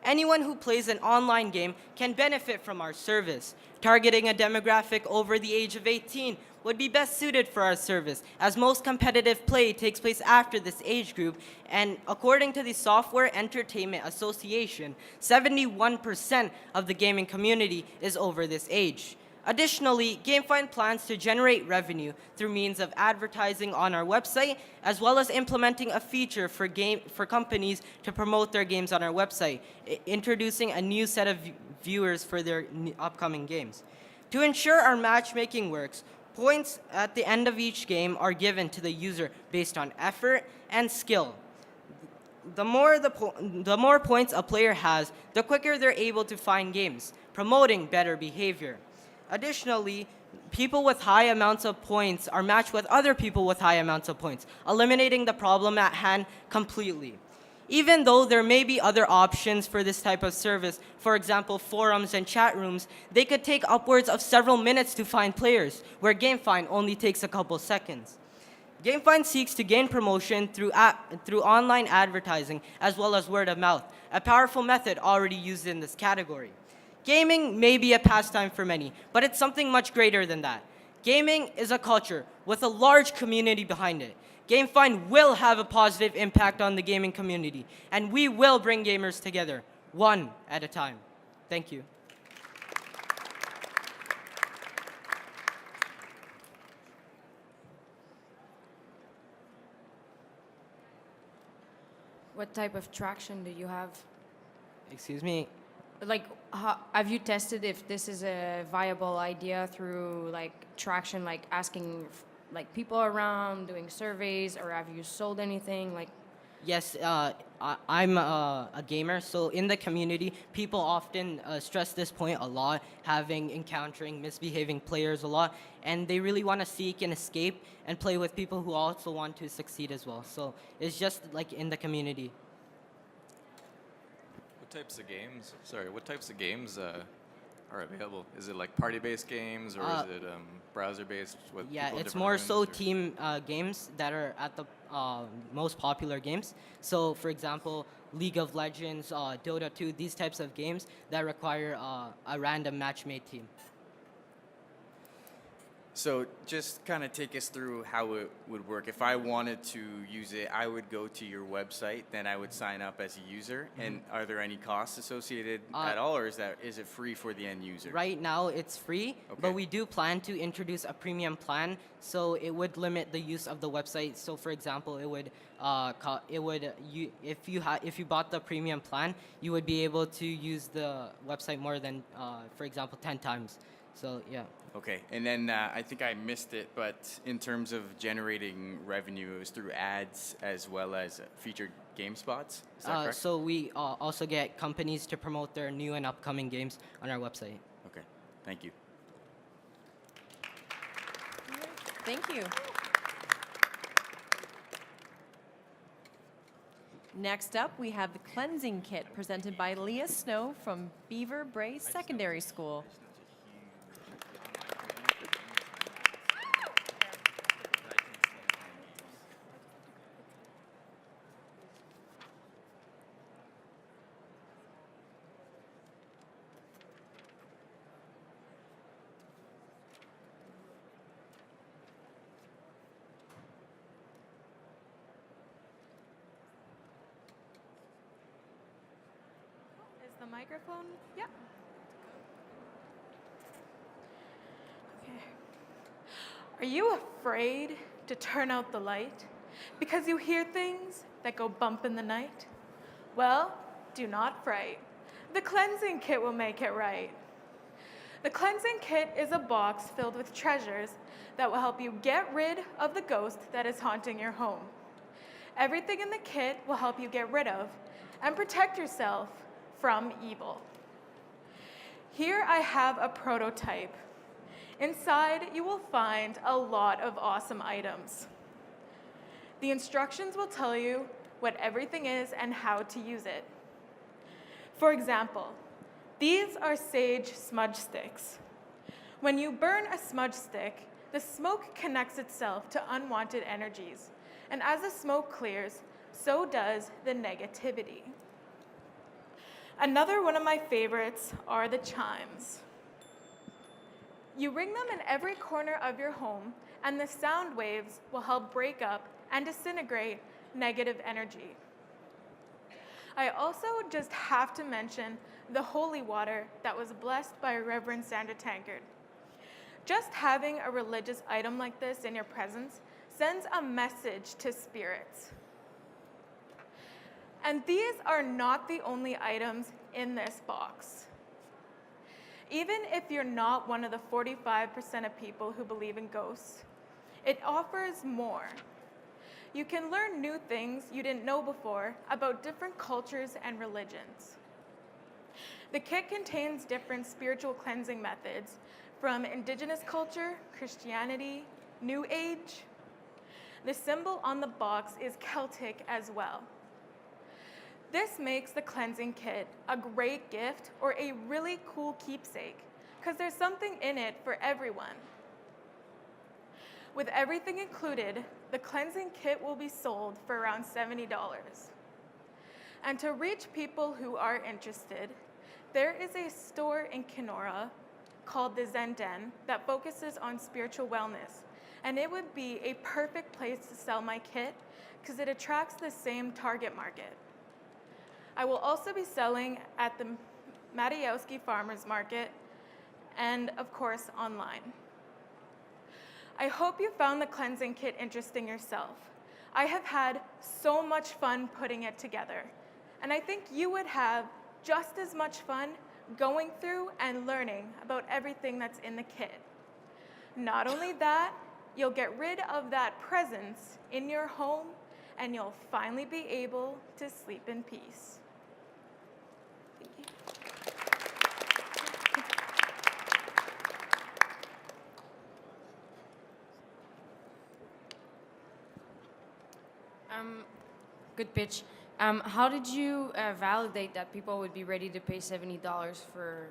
Anyone who plays an online game can benefit from our service. Targeting a demographic over the age of 18 would be best suited for our service, as most competitive play takes place after this age group, and according to the Software Entertainment Association, 71% of the gaming community is over this age. Additionally, GameFind plans to generate revenue through means of advertising on our website, as well as implementing a feature for companies to promote their games on our website, introducing a new set of viewers for their upcoming games. To ensure our matchmaking works, points at the end of each game are given to the user based on effort and skill. The more points a player has, the quicker they're able to find games, promoting better behavior. Additionally, people with high amounts of points are matched with other people with high amounts of points, eliminating the problem at hand completely. Even though there may be other options for this type of service, for example, forums and chat rooms, they could take upwards of several minutes to find players, where GameFind only takes a couple seconds. GameFind seeks to gain promotion through online advertising as well as word of mouth, a powerful method already used in this category. Gaming may be a pastime for many, but it's something much greater than that. Gaming is a culture with a large community behind it. GameFind will have a positive impact on the gaming community, and we will bring gamers together, one at a time. Thank you. What type of traction do you have? Excuse me? Like, have you tested if this is a viable idea through like traction, like asking like people around, doing surveys, or have you sold anything? Like, Yes, I'm a gamer, so in the community, people often stress this point a lot, encountering misbehaving players a lot, and they really want to seek an escape and play with people who also want to succeed as well. So it's just like in the community. What types of games? Sorry, what types of games are available? Is it like party-based games, or is it browser-based? With Yeah, people in it's different more rooms, so or- team games that are at the most popular games. So, for example, League of Legends, Dota 2, these types of games that require a random match-made team. So just kind of take us through how it would work. If I wanted to use it, I would go to your website, then I would sign up as a user. And are there any costs associated at all, or is it free for the end user? Right now, it's free, Okay. but we do plan to introduce a premium plan, so it would limit the use of the website. So, for example, if you bought the premium plan, you would be able to use the website more than, for example, 10 times. So, yeah. Okay, and then I think I missed it, but in terms of generating revenue, it was through ads as well as featured game spots. Is that correct? So we also get companies to promote their new and upcoming games on our website. Okay, thank you. Thank you. Next up, we have the cleansing kit presented by Leah Snow from Beaver Brae Secondary School. Is the microphone? Yeah. Okay. Are you afraid to turn out the light because you hear things that go bump in the night? Well, do not fright. The cleansing kit will make it right. The cleansing kit is a box filled with treasures that will help you get rid of the ghost that is haunting your home. Everything in the kit will help you get rid of and protect yourself from evil. Here I have a prototype. Inside, you will find a lot of awesome items. The instructions will tell you what everything is and how to use it. For example, these are sage smudge sticks. When you burn a smudge stick, the smoke connects itself to unwanted energies, and as the smoke clears, so does the negativity. Another one of my favorites are the chimes. You ring them in every corner of your home, and the sound waves will help break up and disintegrate negative energy. I also just have to mention the holy water that was blessed by Reverend Sandra Tankard. Just having a religious item like this in your presence sends a message to spirits. And these are not the only items in this box. Even if you're not one of the 45% of people who believe in ghosts, it offers more. You can learn new things you didn't know before about different cultures and religions. The kit contains different spiritual cleansing methods from indigenous culture, Christianity, New Age. The symbol on the box is Celtic as well. This makes the cleansing kit a great gift or a really cool keepsake because there's something in it for everyone. With everything included, the cleansing kit will be sold for around $70. And to reach people who are interested, there is a store in Kenora called the Zen Den that focuses on spiritual wellness. And it would be a perfect place to sell my kit because it attracts the same target market. I will also be selling at the Matejowski Farmers Market and, of course, online. I hope you found the cleansing kit interesting yourself. I have had so much fun putting it together, and I think you would have just as much fun going through and learning about everything that's in the kit. Not only that, you'll get rid of that presence in your home and you'll finally be able to sleep in peace. Thank you. Good pitch. How did you validate that people would be ready to pay $70 for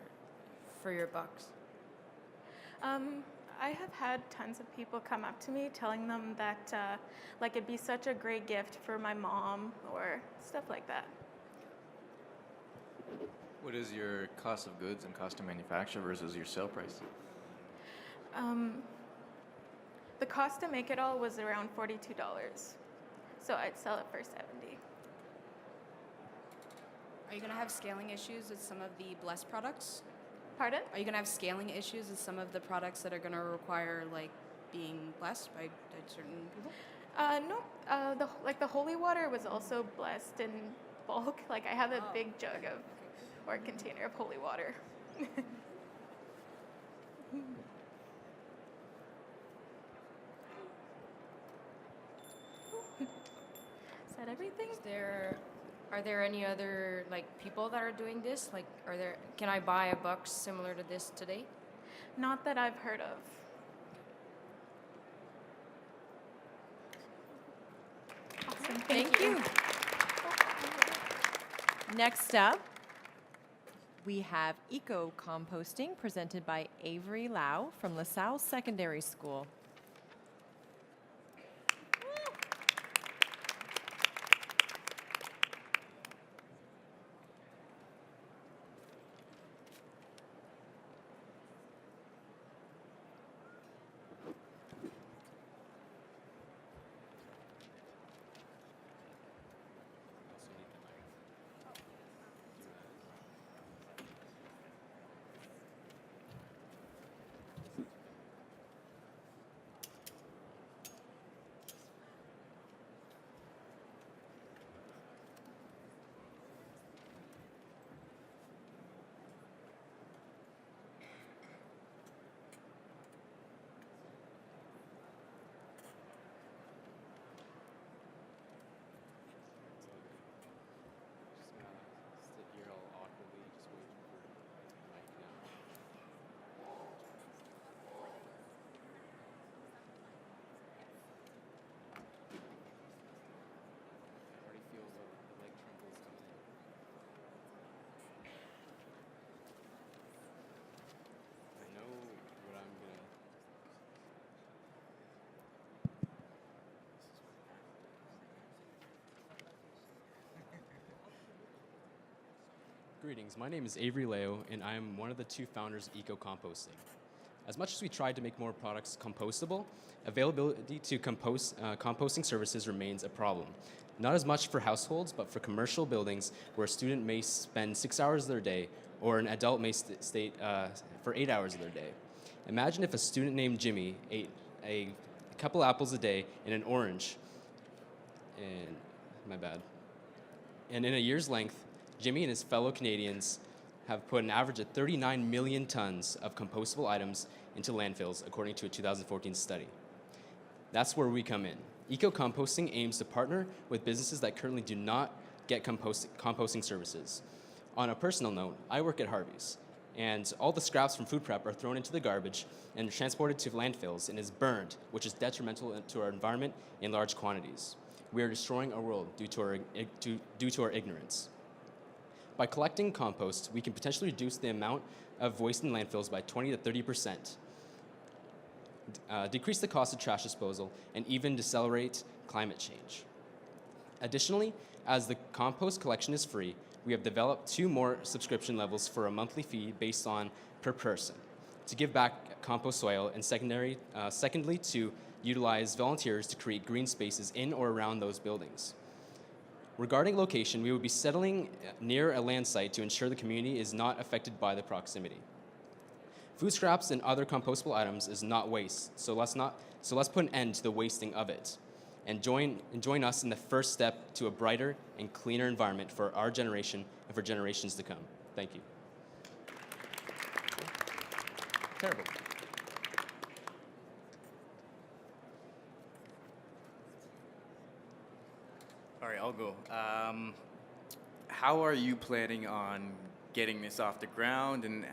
your books? I have had tons of people come up to me telling them that like it'd be such a great gift for my mom or stuff like that. What is your cost of goods and cost of manufacture versus your sale price? The cost to make it all was around $42, so I'd sell it for $70. Are you going to have scaling issues with some of the blessed products? Pardon? Are you going to have scaling issues with some of the products that are going to require like being blessed by certain people? No. The holy water was also blessed in bulk. Like I have a big jug of or container of holy water. Is that everything? Are there any other like people that are doing this? Like, can I buy a box similar to this today? Not that I've heard of. Awesome. Thank you. Next up, we have Eco Composting presented by Avery Lau from LaSalle Secondary School. Greetings, my name is Avery Lau, and I am one of the two founders of Eco Composting. As much as we tried to make more products compostable, availability to composting services remains a problem. Not as much for households, but for commercial buildings where a student may spend 6 hours of their day, or an adult may stay for 8 hours of their day. Imagine if a student named Jimmy ate a couple apples a day and an orange, and in a year's length, Jimmy and his fellow Canadians have put an average of 39 million tons of compostable items into landfills, according to a 2014 study. That's where we come in. Eco-composting aims to partner with businesses that currently do not get composting services. On a personal note, I work at Harvey's, and all the scraps from food prep are thrown into the garbage and transported to landfills and is burned, which is detrimental to our environment in large quantities. We are destroying our world due to our ignorance. By collecting compost, we can potentially reduce the amount of waste in landfills by 20 to 30%, decrease the cost of trash disposal, and even decelerate climate change. Additionally, as the compost collection is free, we have developed 2 more subscription levels for a monthly fee based on per person to give back compost soil, and secondly, to utilize volunteers to create green spaces in or around those buildings. Regarding location, we would be settling near a land site to ensure the community is not affected by the proximity. Food scraps and other compostable items is not waste, so let's put an end to the wasting of it, and join us in the first step to a brighter and cleaner environment for our generation and for generations to come. Thank you. Terrible. go. How are you planning on getting this off the ground, and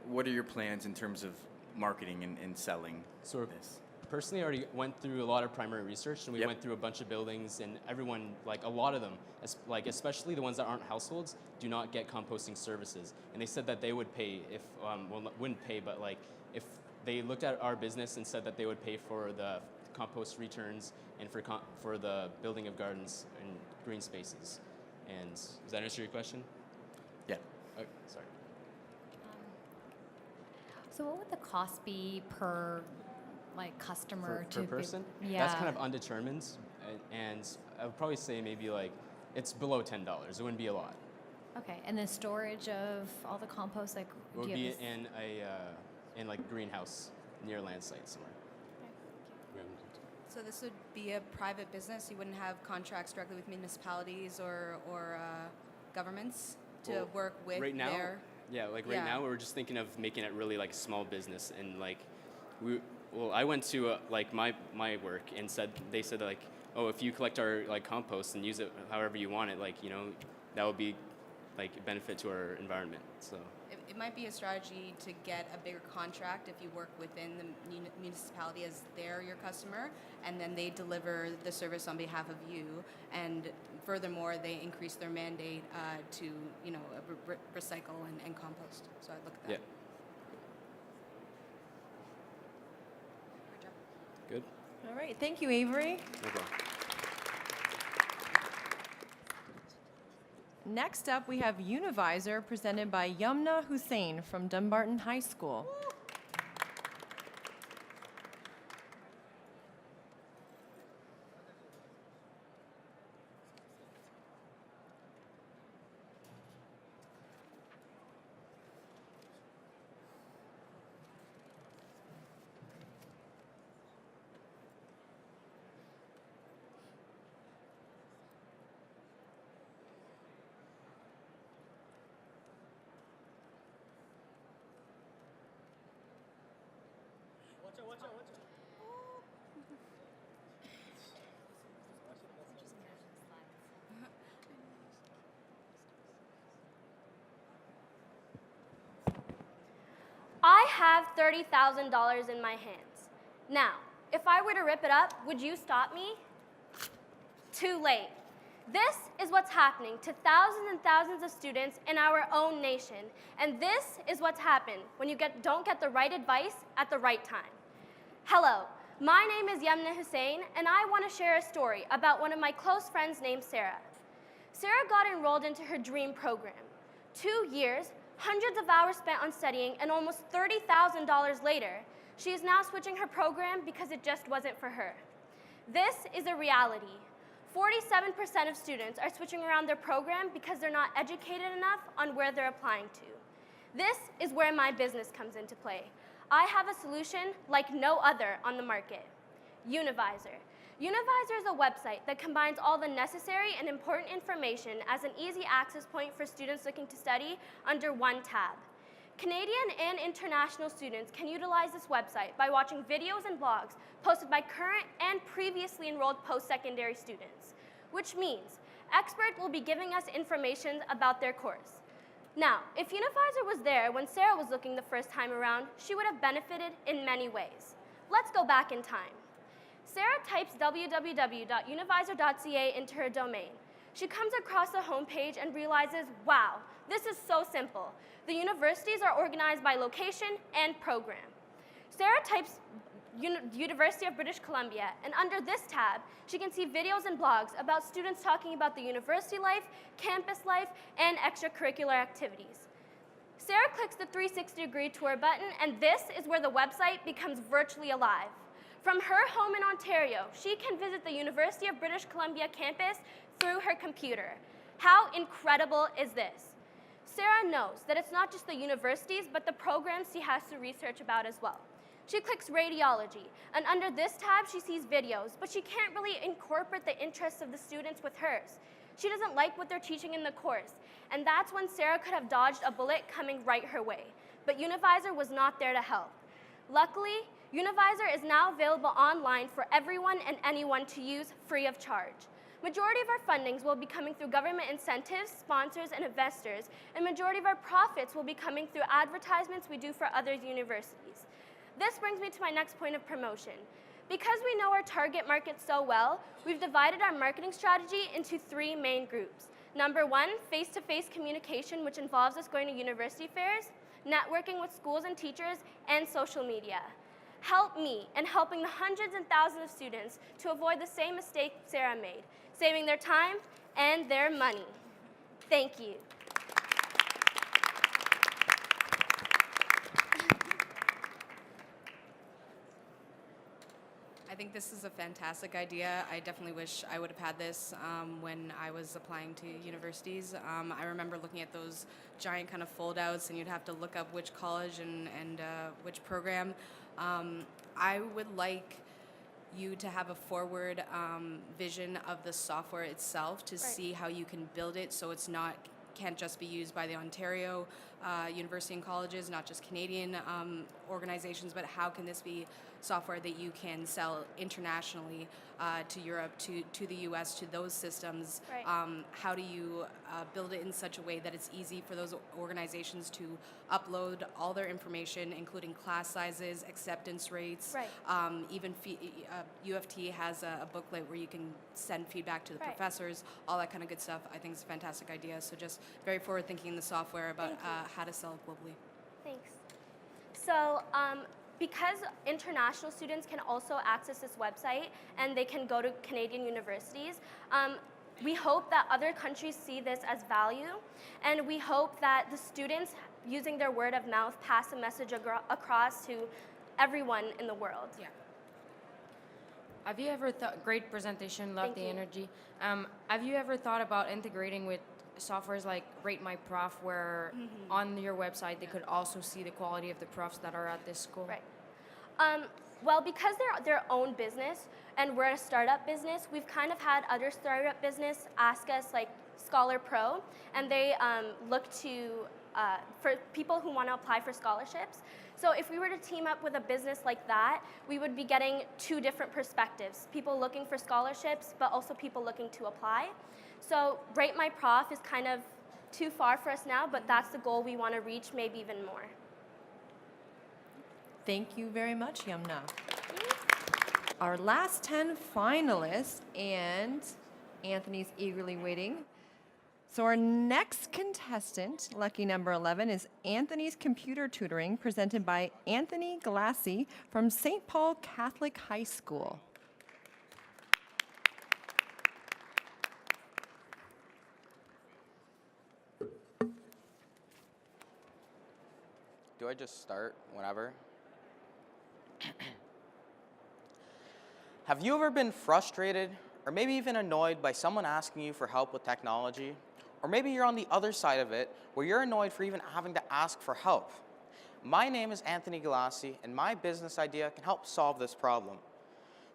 what are your plans in terms of marketing and selling this? Personally, I already went through a lot of primary research, and we Yep. went through a bunch of buildings, and everyone, like a lot of them, especially the ones that aren't households, do not get composting services. And they said that they would pay if, wouldn't pay, but like if they looked at our business and said that they would pay for the compost returns and for the building of gardens and green spaces. And does that answer your question? Yeah. Okay, sorry. So what would the cost be per customer Per person? Yeah. That's kind of undetermined, and I would probably say maybe like it's below $10. It wouldn't be a lot. Okay, and then storage of all the compost, It would be in a like greenhouse near a land site somewhere. So this would be a private business. You wouldn't have contracts directly with municipalities or governments to work with right now, their. Right now we're just thinking of making it really like a small business, and like I went to my work and they said like, oh, if you collect our like compost and use it however you want it, like, you know, that would be like a benefit to our environment. So It might be a strategy to get a bigger contract if you work within the municipality as they're your customer, and then they deliver the service on behalf of you. And furthermore, they increase their mandate to, you know, recycle and compost. So I'd look at that. yeah. Good. All right, thank you, Avery. No problem. Next up, we have UniVisor presented by Yumnah Hussain from Dumbarton High School. I have $30,000 in my hands. Now, if I were to rip it up, would you stop me? Too late. This is what's happening to thousands and thousands of students in our own nation. And this is what's happened when you don't get the right advice at the right time. Hello, my name is Yumnah Hussain, and I want to share a story about one of my close friends named Sarah. Sarah got enrolled into her dream program. 2 years, hundreds of hours spent on studying, and almost $30,000 later, she is now switching her program because it just wasn't for her. This is a reality. 47% of students are switching around their program because they're not educated enough on where they're applying to. This is where my business comes into play. I have a solution like no other on the market. UniVisor. UniVisor is a website that combines all the necessary and important information as an easy access point for students looking to study under one tab. Canadian and international students can utilize this website by watching videos and blogs posted by current and previously enrolled post-secondary students, which means experts will be giving us information about their course. Now, if UniVisor was there when Sarah was looking the first time around, she would have benefited in many ways. Let's go back in time. Sarah types www.univisor.ca into her domain. She comes across the homepage and realizes, wow, this is so simple. The universities are organized by location and program. Sarah types University of British Columbia, and under this tab, she can see videos and blogs about students talking about the university life, campus life, and extracurricular activities. Sarah clicks the 360-degree tour button, and this is where the website becomes virtually alive. From her home in Ontario, she can visit the University of British Columbia campus through her computer. How incredible is this? Sarah knows that it's not just the universities, but the programs she has to research about as well. She clicks radiology, and under this tab, she sees videos, but she can't really incorporate the interests of the students with hers. She doesn't like what they're teaching in the course, and that's when Sarah could have dodged a bullet coming right her way. But UniVisor was not there to help. Luckily, UniVisor is now available online for everyone and anyone to use free of charge. Majority of our fundings will be coming through government incentives, sponsors, and investors, and majority of our profits will be coming through advertisements we do for other universities. This brings me to my next point of promotion. Because we know our target market so well, we've divided our marketing strategy into 3 main groups. Number 1, face-to-face communication, which involves us going to university fairs, networking with schools and teachers, and social media. Help me in helping the hundreds and thousands of students to avoid the same mistake Sarah made, saving their time and their money. Thank you. I think this is a fantastic idea. I definitely wish I would have had this when I was applying to universities. I remember looking at those giant kind of fold-outs, and you'd have to look up which college and which program. I would like you to have a forward vision of the software itself to see how you can build it so it's can't just be used by the Ontario university and colleges, not just Canadian organizations, but how can this be software that you can sell internationally to Europe, to the US, to those systems? How do you build it in such a way that it's easy for those organizations to upload all their information, including class sizes, acceptance rates, even U of T has a booklet where you can send feedback to the professors, all that kind of good stuff. I think it's a fantastic idea. So just very forward thinking in the software about how to sell globally. Thanks. So because international students can also access this website and they can go to Canadian universities, we hope that other countries see this as value, and we hope that the students, using their word of mouth, pass a message across to everyone in the world. Yeah. Have you ever thought, great presentation, love the energy. Have you ever thought about integrating with softwares like Rate My Prof, where on your website they could also see the quality of the profs that are at this school? Well, because they're their own business and we're a startup business, we've kind of had other startup business ask us, like Scholar Pro, and they look to for people who want to apply for scholarships. So if we were to team up with a business like that, we would be getting 2 different perspectives: people looking for scholarships, but also people looking to apply. So Rate My Prof is kind of too far for us now, but that's the goal we want to reach, maybe even more. Thank you very much, Yumnah. Our last 10 finalists, and Anthony's eagerly waiting. So our next contestant, lucky number 11, is Anthony's Computer Tutoring, presented by Anthony Galassi from St. Paul Catholic High School. Do I just start whenever? Have you ever been frustrated or maybe even annoyed by someone asking you for help with technology? Or maybe you're on the other side of it where you're annoyed for even having to ask for help. My name is Anthony Galassi, and my business idea can help solve this problem.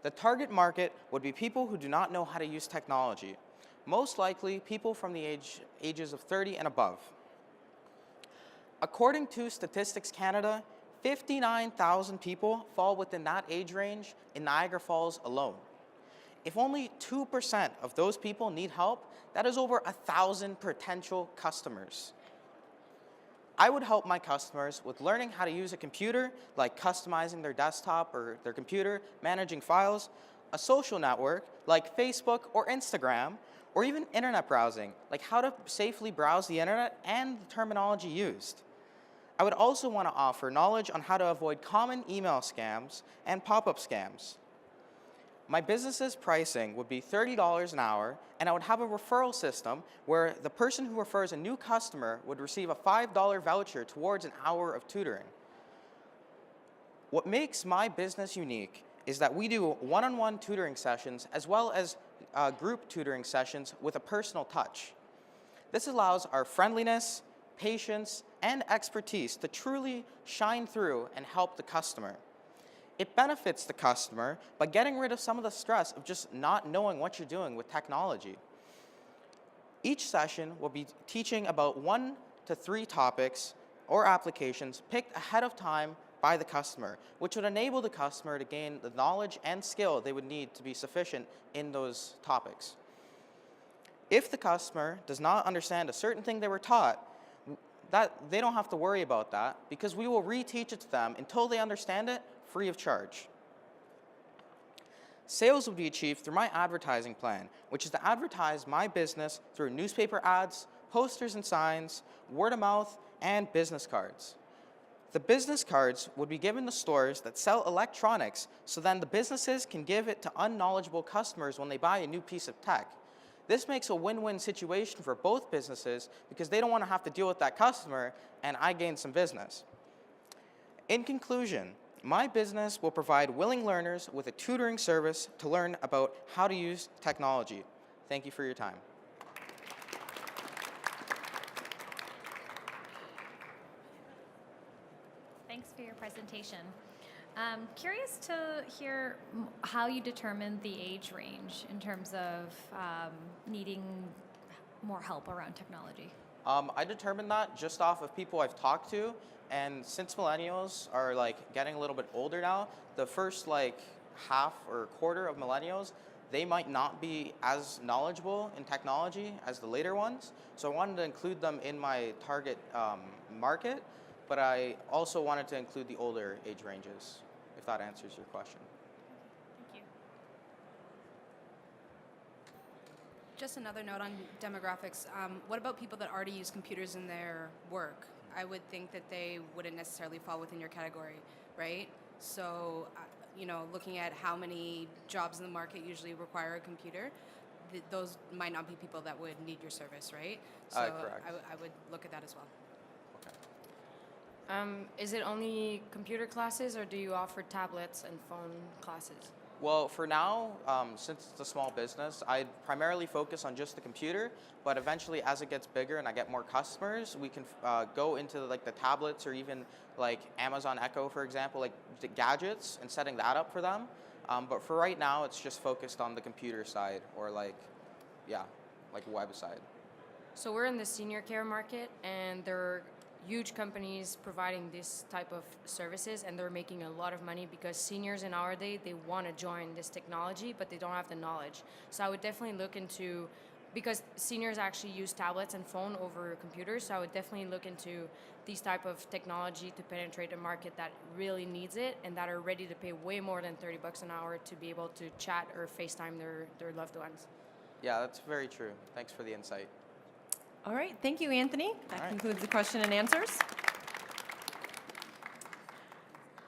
The target market would be people who do not know how to use technology, most likely people from the ages of 30 and above. According to Statistics Canada, 59,000 people fall within that age range in Niagara Falls alone. If only 2% of those people need help, that is over 1,000 potential customers. I would help my customers with learning how to use a computer, like customizing their desktop or their computer, managing files, a social network, like Facebook or Instagram, or even internet browsing, like how to safely browse the internet and the terminology used. I would also want to offer knowledge on how to avoid common email scams and pop-up scams. My business's pricing would be $30 an hour, and I would have a referral system where the person who refers a new customer would receive a $5 voucher towards an hour of tutoring. What makes my business unique is that we do one-on-one tutoring sessions as well as group tutoring sessions with a personal touch. This allows our friendliness, patience, and expertise to truly shine through and help the customer. It benefits the customer by getting rid of some of the stress of just not knowing what you're doing with technology. Each session will be teaching about 1 to 3 topics or applications picked ahead of time by the customer, which would enable the customer to gain the knowledge and skill they would need to be sufficient in those topics. If the customer does not understand a certain thing they were taught, that they don't have to worry about that because we will reteach it to them until they understand it free of charge. Sales will be achieved through my advertising plan, which is to advertise my business through newspaper ads, posters and signs, word of mouth, and business cards. The business cards would be given to stores that sell electronics, so then the businesses can give it to unknowledgeable customers when they buy a new piece of tech. This makes a win-win situation for both businesses because they don't want to have to deal with that customer, and I gain some business. In conclusion, my business will provide willing learners with a tutoring service to learn about how to use technology. Thank you for your time. Thanks for your presentation. Curious to hear how you determine the age range in terms of needing more help around technology. I determined that just off of people I've talked to, and since millennials are getting a little bit older now, the first half or quarter of millennials, they might not be as knowledgeable in technology as the later ones. So I wanted to include them in my target market, but I also wanted to include the older age ranges, if that answers your question. Thank you. Just another note on demographics. What about people that already use computers in their work? I would think that they wouldn't necessarily fall within your category, right? So, looking at how many jobs in the market usually require a computer, those might not be people that would need your service, right? So Correct. I would look at that as well. Is it only computer classes, or do you offer tablets and phone classes? Well, for now, since it's a small business, I primarily focus on just the computer, but eventually as it gets bigger and I get more customers, we can go into the tablets or even Amazon Echo, for example, the gadgets and setting that up for them. But for right now, it's just focused on the computer side or web side. So we're in the senior care market, and there are huge companies providing this type of services, and they're making a lot of money because seniors in our day, they want to join this technology, but they don't have the knowledge. So I would definitely look into, because seniors actually use tablets and phone over computers, so I would definitely look into these type of technology to penetrate a market that really needs it and that are ready to pay way more than $30 an hour to be able to chat or FaceTime their loved ones. Yeah, that's very true. Thanks for the insight. All right, thank you, Anthony. That concludes the question and answers.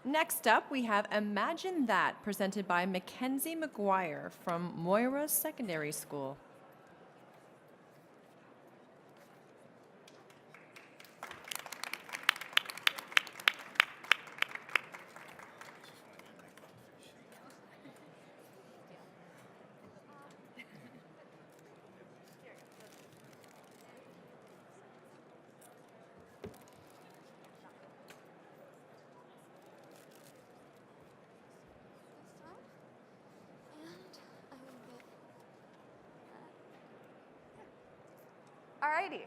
Next up, we have Imagine That, presented by Mackenzie McGuire from Moira Secondary School. Alrighty.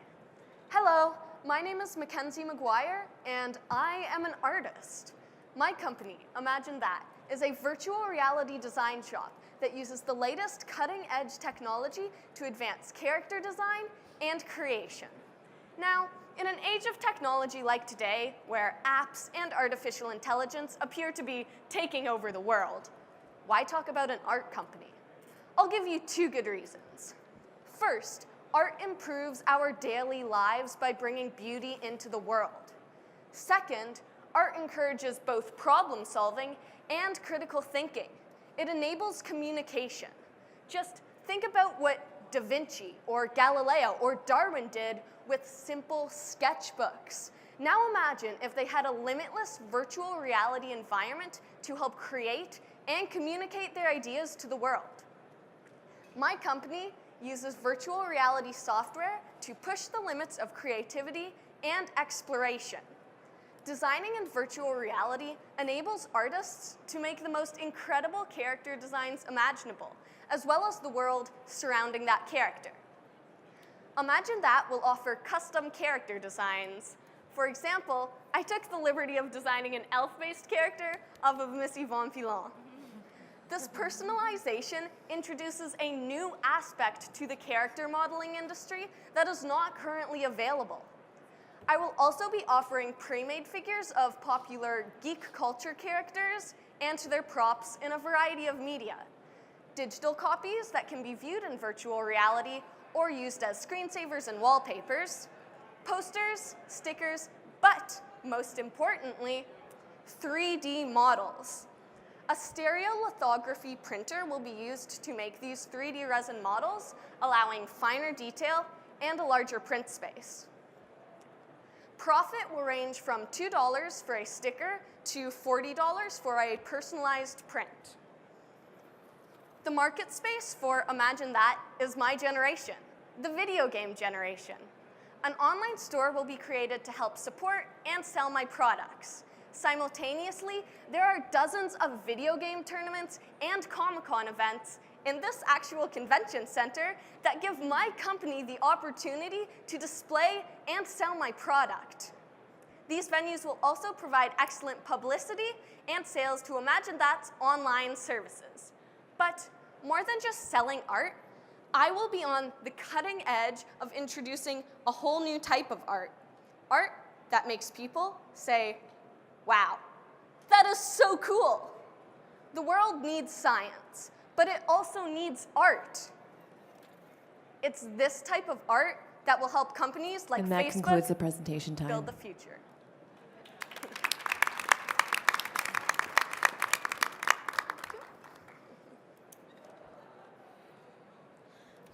Hello, my name is Mackenzie McGuire, and I am an artist. My company, Imagine That, is a virtual reality design shop that uses the latest cutting-edge technology to advance character design and creation. Now, in an age of technology like today, where apps and artificial intelligence appear to be taking over the world, why talk about an art company? I'll give you two good reasons. First, art improves our daily lives by bringing beauty into the world. Second, art encourages both problem solving and critical thinking. It enables communication. Just think about what Da Vinci or Galileo or Darwin did with simple sketchbooks. Now imagine if they had a limitless virtual reality environment to help create and communicate their ideas to the world. My company uses virtual reality software to push the limits of creativity and exploration. Designing in virtual reality enables artists to make the most incredible character designs imaginable, as well as the world surrounding that character. Imagine That will offer custom character designs. For example, I took the liberty of designing an elf-based character of Miss Yvonne Pilon. This personalization introduces a new aspect to the character modeling industry that is not currently available. I will also be offering pre-made figures of popular geek culture characters and their props in a variety of media. Digital copies that can be viewed in virtual reality or used as screensavers and wallpapers, posters, stickers, but most importantly, 3D models. A stereolithography printer will be used to make these 3D resin models, allowing finer detail and a larger print space. Profit will range from $2 for a sticker to $40 for a personalized print. The market space for Imagine That is my generation, the video game generation. An online store will be created to help support and sell my products. Simultaneously, there are dozens of video game tournaments and Comic-Con events in this actual convention center that give my company the opportunity to display and sell my product. These venues will also provide excellent publicity and sales to Imagine That's online services. But more than just selling art, I will be on the cutting edge of introducing a whole new type of art. Art that makes people say, wow, that is so cool. The world needs science, but it also needs art. It's this type of art that will help companies like And that Facebook concludes the presentation time. build the future.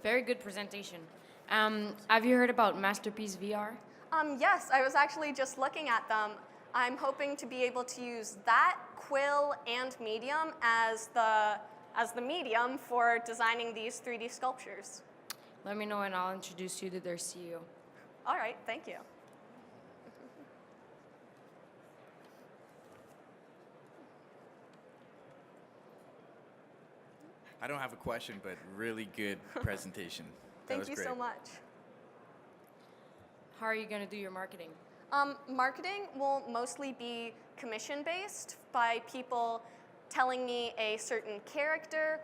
Very good presentation. Have you heard about Masterpiece VR? Yes, I was actually just looking at them. I'm hoping to be able to use that, Quill, and Medium as the medium for designing these 3D sculptures. Let me know and I'll introduce you to their CEO. All right, thank you. I don't have a question, but really good presentation. That Thank was you great. so much. How are you going to do your marketing? Marketing will mostly be commission-based by people telling me a certain character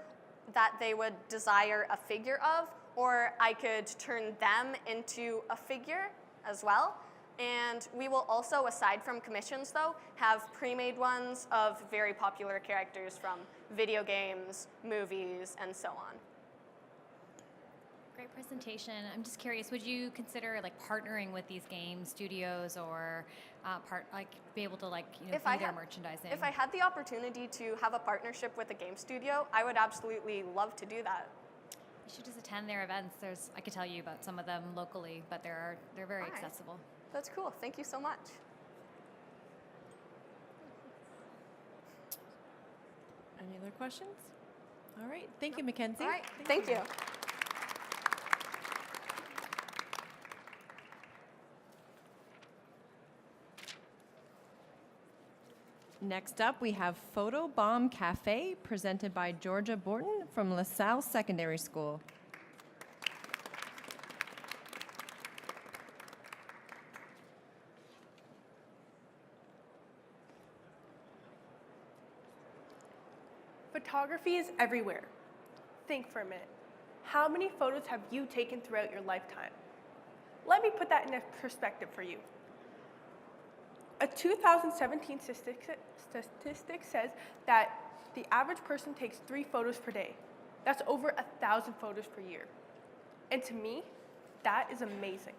that they would desire a figure of, or I could turn them into a figure as well. And we will also, aside from commissions though, have pre-made ones of very popular characters from video games, movies, and so on. Great presentation. I'm just curious, would you consider like partnering with these game studios or be able to be their merchandising? If I had the opportunity to have a partnership with a game studio, I would absolutely love to do that. You should just attend their events. I could tell you about some of them locally, but they're very All right. accessible. That's cool. Thank you so much. Any other questions? All right. Thank you, Mackenzie. All right. Thank you. Next up, we have Photo Bomb Cafe, presented by Georgia Borton from LaSalle Secondary School. Photography is everywhere. Think for a minute. How many photos have you taken throughout your lifetime? Let me put that in perspective for you. A 2017 statistic says that the average person takes 3 photos per day. That's over 1,000 photos per year. And to me, that is amazing.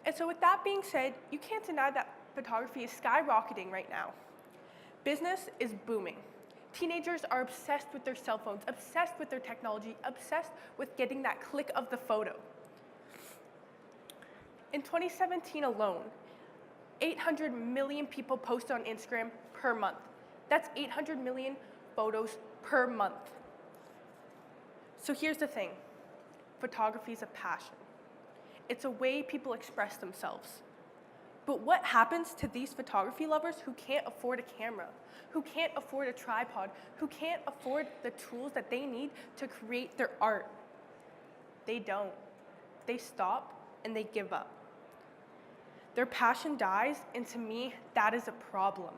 And so with that being said, you can't deny that photography is skyrocketing right now. Business is booming. Teenagers are obsessed with their cell phones, obsessed with their technology, obsessed with getting that click of the photo. In 2017 alone, 800 million people posted on Instagram per month. That's 800 million photos per month. So here's the thing. Photography is a passion. It's a way people express themselves. But what happens to these photography lovers who can't afford a camera, who can't afford a tripod, who can't afford the tools that they need to create their art? They don't. They stop and they give up. Their passion dies, and to me, that is a problem.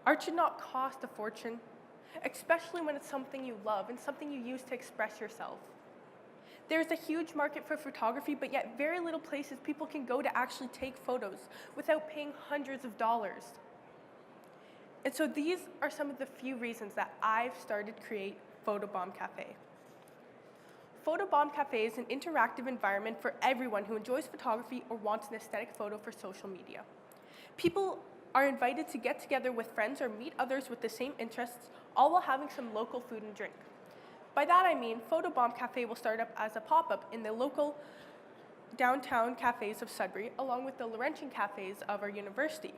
Art should not cost a fortune. especially when it's something you love and something you use to express yourself. There's a huge market for photography, but yet very little places people can go to actually take photos without paying hundreds of dollars. And so these are some of the few reasons that I've started to create Photobomb Cafe. Photobomb Cafe is an interactive environment for everyone who enjoys photography or wants an aesthetic photo for social media. People are invited to get together with friends or meet others with the same interests, all while having some local food and drink. By that I mean Photobomb Cafe will start up as a pop-up in the local downtown cafes of Sudbury, along with the Laurentian cafes of our university.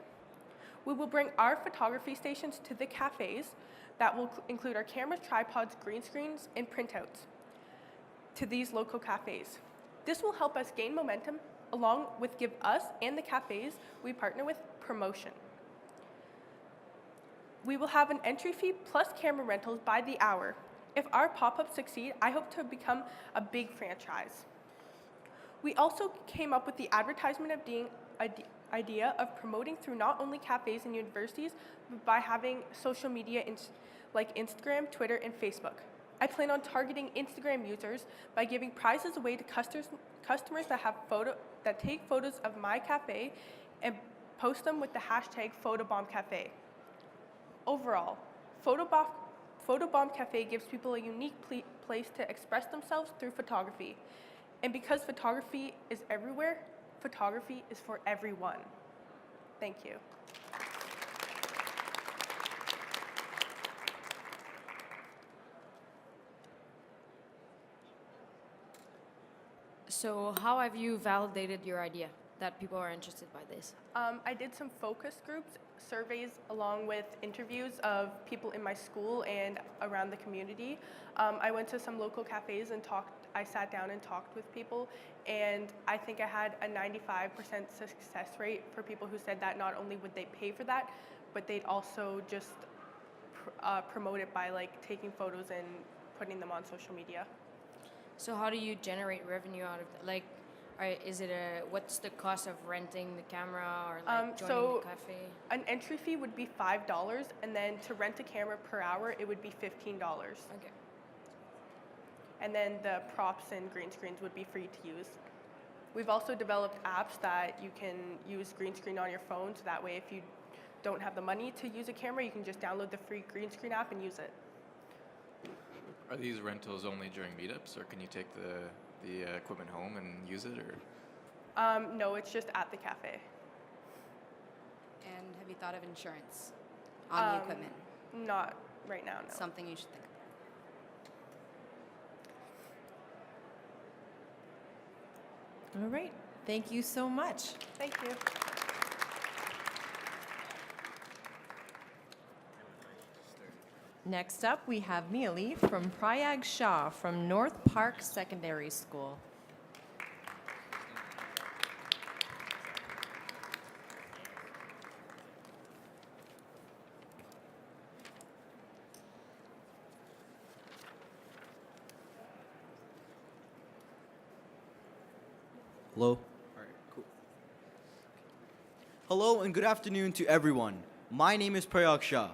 We will bring our photography stations to the cafes that will include our cameras, tripods, green screens, and printouts to these local cafes. This will help us gain momentum, along with give us and the cafes we partner with promotion. We will have an entry fee plus camera rentals by the hour. If our pop-ups succeed, I hope to become a big franchise. We also came up with the advertisement of idea of promoting through not only cafes and universities, but by having social media like Instagram, Twitter, and Facebook. I plan on targeting Instagram users by giving prizes away to customers that take photos of my cafe and post them with the hashtag PhotobombCafe. Overall, Photobomb Cafe gives people a unique place to express themselves through photography. And because photography is everywhere, photography is for everyone. Thank you. So how have you validated your idea that people are interested by this? I did some focus groups, surveys, along with interviews of people in my school and around the community. I went to some local cafes and I sat down and talked with people, and I think I had a 95% success rate for people who said that not only would they pay for that, but they'd also just promote it by like taking photos and putting them on social media. So how do you generate revenue out of that? Like, what's the cost of renting the camera or like joining the cafe? An entry fee would be $5, and then to rent a camera per hour, it would be $15. Okay. And then the props and green screens would be free to use. We've also developed apps that you can use green screen on your phone, so that way if you don't have the money to use a camera, you can just download the free green screen app and use it. Are these rentals only during meetups, or can you take the equipment home and use it, or? No, it's just at the cafe. And have you thought of insurance on the equipment? Not right now, no. Something you should think about. All right. Thank you so much. Thank you. Next up, we have Mealy from Prayag Shah from North Park Secondary School. Hello? All right, cool. Hello and good afternoon to everyone. My name is Prayag Shah.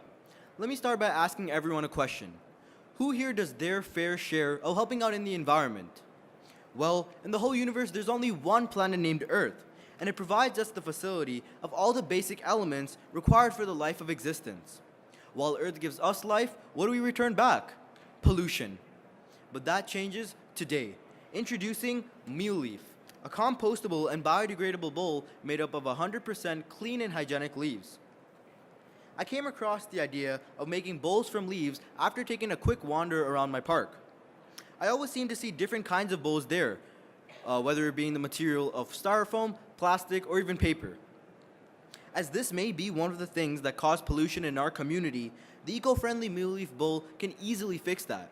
Let me start by asking everyone a question. Who here does their fair share of helping out in the environment? Well, in the whole universe, there's only one planet named Earth, and it provides us the facility of all the basic elements required for the life of existence. While Earth gives us life, what do we return back? Pollution. But that changes today. Introducing Mule Leaf, a compostable and biodegradable bowl made up of 100% clean and hygienic leaves. I came across the idea of making bowls from leaves after taking a quick wander around my park. I always seem to see different kinds of bowls there, whether it being the material of styrofoam, plastic, or even paper. As this may be one of the things that cause pollution in our community, the eco-friendly Mule Leaf bowl can easily fix that.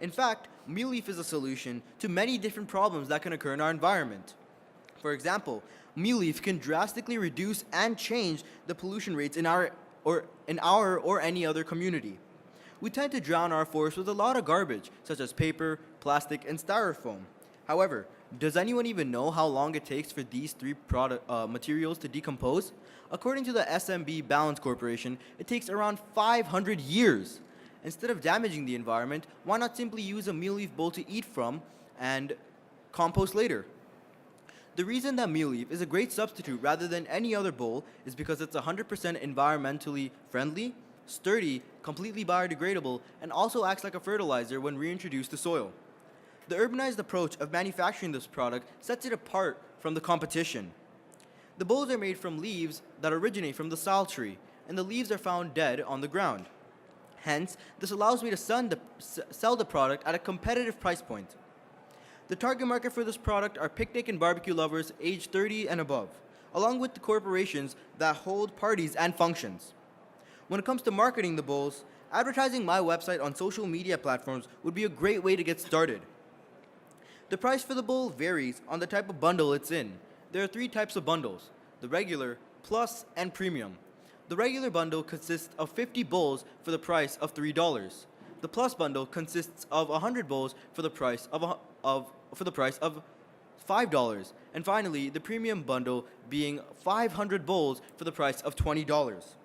In fact, Mule Leaf is a solution to many different problems that can occur in our environment. For example, Mule Leaf can drastically reduce and change the pollution rates in our or any other community. We tend to drown our forests with a lot of garbage, such as paper, plastic, and styrofoam. However, does anyone even know how long it takes for these three materials to decompose? According to the SMB Balance Corporation, it takes around 500 years. Instead of damaging the environment, why not simply use a meal leaf bowl to eat from and compost later? The reason that meal leaf is a great substitute rather than any other bowl is because it's 100% environmentally friendly, sturdy, completely biodegradable, and also acts like a fertilizer when reintroduced to soil. The urbanized approach of manufacturing this product sets it apart from the competition. The bowls are made from leaves that originate from the sal tree, and the leaves are found dead on the ground. Hence, this allows me to sell the product at a competitive price point. The target market for this product are picnic and barbecue lovers aged 30 and above, along with the corporations that hold parties and functions. When it comes to marketing the bowls, advertising my website on social media platforms would be a great way to get started. The price for the bowl varies on the type of bundle it's in. There are 3 types of bundles: the regular, plus, and premium. The regular bundle consists of 50 bowls for the price of $3. The plus bundle consists of 100 bowls for the price of $5. And finally, the premium bundle being 500 bowls for the price of $20.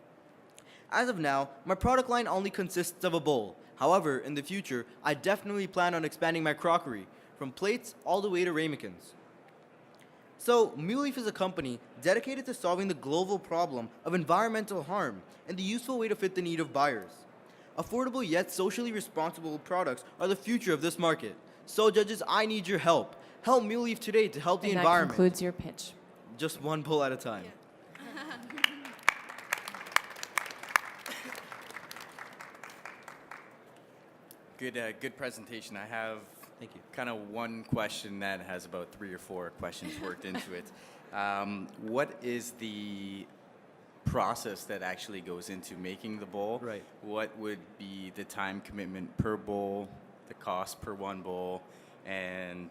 As of now, my product line only consists of a bowl. However, in the future, I definitely plan on expanding my crockery, from plates all the way to ramekins. So, Mule Leaf is a company dedicated to solving the global problem of environmental harm and the useful way to fit the need of buyers. Affordable yet socially responsible products are the future of this market. So, judges, I need your help. Help Mule Leaf today to help the And environment. that concludes your pitch. Just one bowl at a time. Good presentation. I have Thank you. kind of one question that has about 3 or 4 questions worked into it. What is the process that actually goes into making the bowl? Right. What would be the time commitment per bowl, the cost per one bowl, and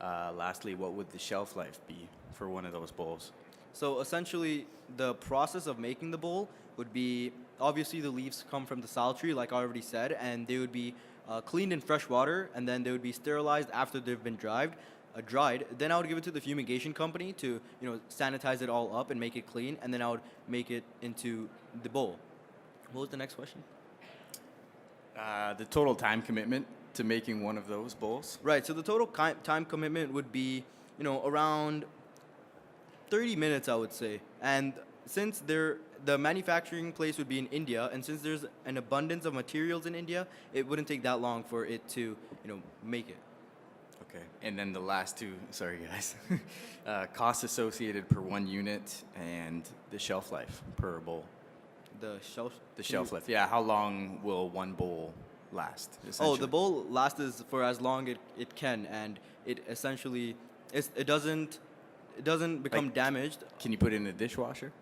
lastly, what would the shelf life be for one of those bowls? So essentially, the process of making the bowl would be, obviously the leaves come from the sal tree, like I already said, and they would be cleaned in fresh water, and then they would be sterilized after they've been dried. Then I would give it to the fumigation company to, sanitize it all up and make it clean, and then I would make it into the bowl. What was the next question? The total time commitment to making one of those bowls? Right, so the total time commitment would be, around 30 minutes, I would say. And since the manufacturing place would be in India, and since there's an abundance of materials in India, it wouldn't take that long for it to, make it. Okay, and then the last 2, sorry guys, costs associated per one unit and the shelf life per bowl. The shelf life, yeah. How long will one bowl last? Oh, the bowl lasts for as long it can, and it essentially it doesn't become damaged. Can you put it in a dishwasher?